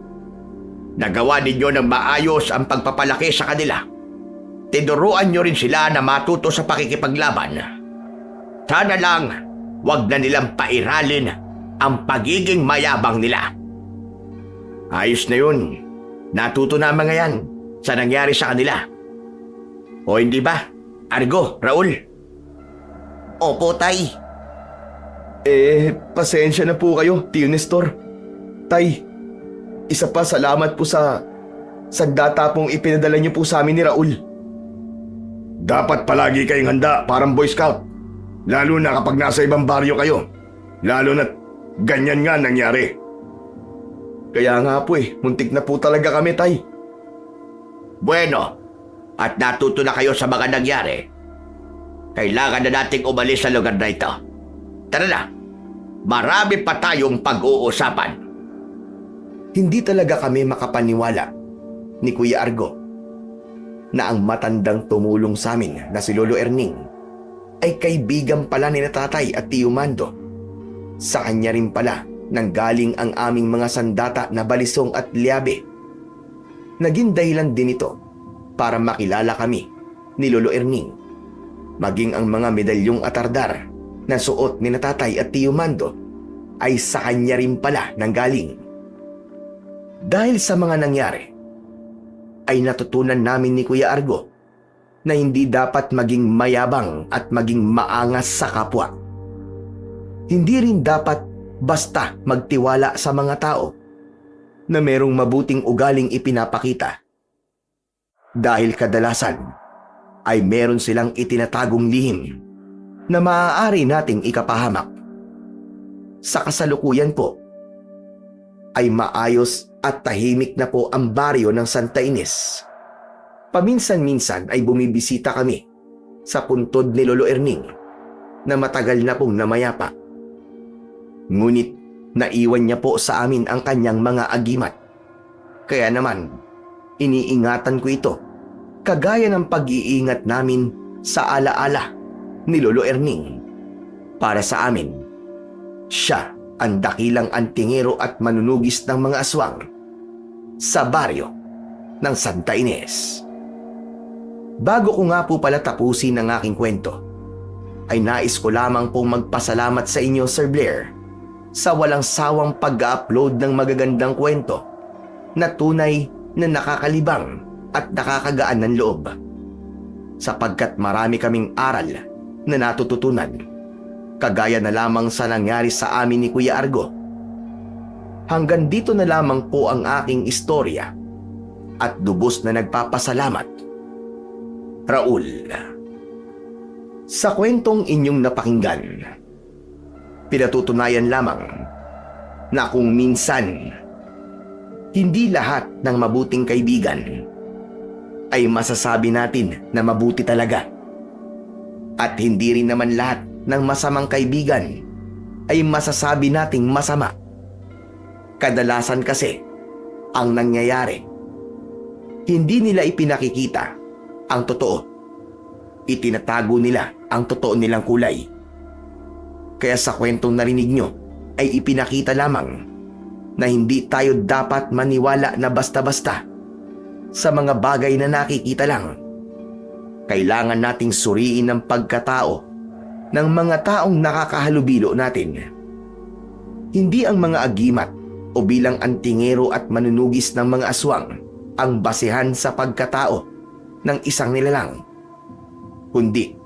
Nagawa ninyo ng maayos ang pagpapalaki sa kanila. Tinuruan nyo rin sila na matuto sa pakikipaglaban. Sana lang wag na nilang pairalin ang pagiging mayabang nila. Ayos na yun. Natuto na ang mga yan sa nangyari sa kanila. O hindi ba, Argo, Raul? Opo, Tay. Pasensya na po kayo, Tio Nestor. Tay, isa pa salamat po sa sandata pong ipinadala niyo po sa amin ni Raul. Dapat palagi kayong handa parang Boy Scout. Lalo na kapag nasa ibang baryo kayo. Lalo na ganyan nga nangyari. Kaya nga po muntik na po talaga kami, Tay. Bueno, at natuto na kayo sa mga nangyari. Kailangan na nating umalis sa lugar na ito. Tara na, marami pa tayong pag-uusapan. Hindi talaga kami makapaniwala ni Kuya Argo na ang matandang tumulong sa amin na si Lolo Erning ay kaibigan pala ni Tatay at Tio Mando. Sa kanya rin pala nanggaling ang aming mga sandata na balisong at liabe. Naging dahilan din ito para makilala kami ni Lolo Erning. Maging ang mga medalyong atardar na suot ni Tatay at Tio Mando ay sa kanya rin pala nanggaling. Dahil sa mga nangyari, ay natutunan namin ni Kuya Argo na hindi dapat maging mayabang at maging maangas sa kapwa. Hindi rin dapat basta magtiwala sa mga tao na merong mabuting ugaling ipinapakita. Dahil kadalasan ay meron silang itinatagong lihim na maaari nating ikapahamak. Sa kasalukuyan po, ay maayos at tahimik na po ang baryo ng Santa Ines. Paminsan-minsan ay bumibisita kami sa puntod ni Lolo Erning na matagal na pong namayapa. Ngunit naiwan niya po sa amin ang kanyang mga agimat. Kaya naman, iniingatan ko ito kagaya ng pag-iingat namin sa alaala ni Lolo Erning. Para sa amin, siya ang dakilang antingero at manunugis ng mga aswang sa baryo ng Santa Ines. Bago ko nga po pala tapusin ang aking kwento, ay nais ko lamang pong magpasalamat sa inyo, Sir Blair, sa walang sawang pag-upload ng magagandang kwento na tunay na nakakalibang at nakakagaan ng loob. Sapagkat marami kaming aral na natututunan, kagaya na lamang sa nangyari sa amin ni Kuya Argo. Hanggang dito na lamang po ang aking istorya at lubos na nagpapasalamat, Raul. Sa kwentong inyong napakinggan, pinatutunayan lamang na kung minsan hindi lahat ng mabuting kaibigan ay masasabi natin na mabuti talaga. At hindi rin naman lahat ng masamang kaibigan ay masasabi nating masama. Kadalasan kasi ang nangyayari, hindi nila ipinakikita ang totoo. Itinatago nila ang totoo nilang kulay. Kaya sa kwentong narinig nyo ay ipinakita lamang na hindi tayo dapat maniwala na basta-basta sa mga bagay na nakikita lang. Kailangan nating suriin ang pagkatao ng mga taong nakakahalubilo natin. Hindi ang mga agimat o bilang antingero at manunugis ng mga aswang ang basehan sa pagkatao ng isang nilalang, kundi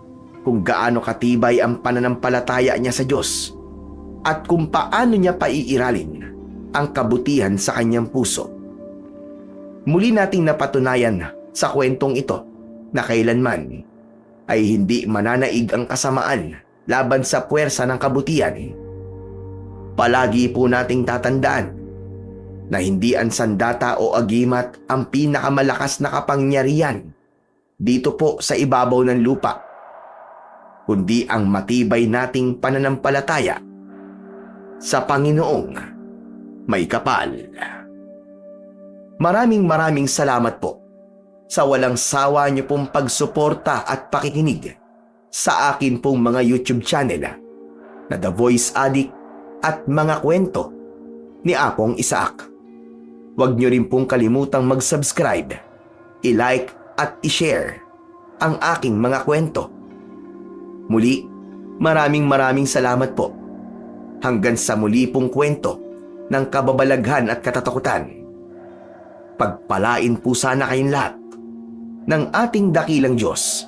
kung gaano katibay ang pananampalataya niya sa Diyos at kung paano niya paiiralin ang kabutihan sa kanyang puso. Muli nating napatunayan sa kwentong ito na kailanman ay hindi mananaig ang kasamaan laban sa puwersa ng kabutihan. Palagi po nating tatandaan na hindi ang sandata o agimat ang pinakamalakas na kapangyarihan dito po sa ibabaw ng lupa, kundi ang matibay nating pananampalataya sa Panginoong may kapal. Maraming salamat po sa walang sawa niyo pong pagsuporta at pakikinig sa akin pong mga YouTube channel na The Voice Addict at mga kwento ni Apong Isaac. Huwag niyo rin pong kalimutang mag-subscribe, i-like at i-share ang aking mga kwento. Muli, maraming salamat po. Hanggang sa muli pong kwento ng kababalaghan at katatakutan. Pagpalain po sana kayong lahat ng ating dakilang Diyos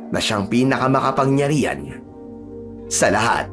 na siyang pinakamakapangyarihan sa lahat.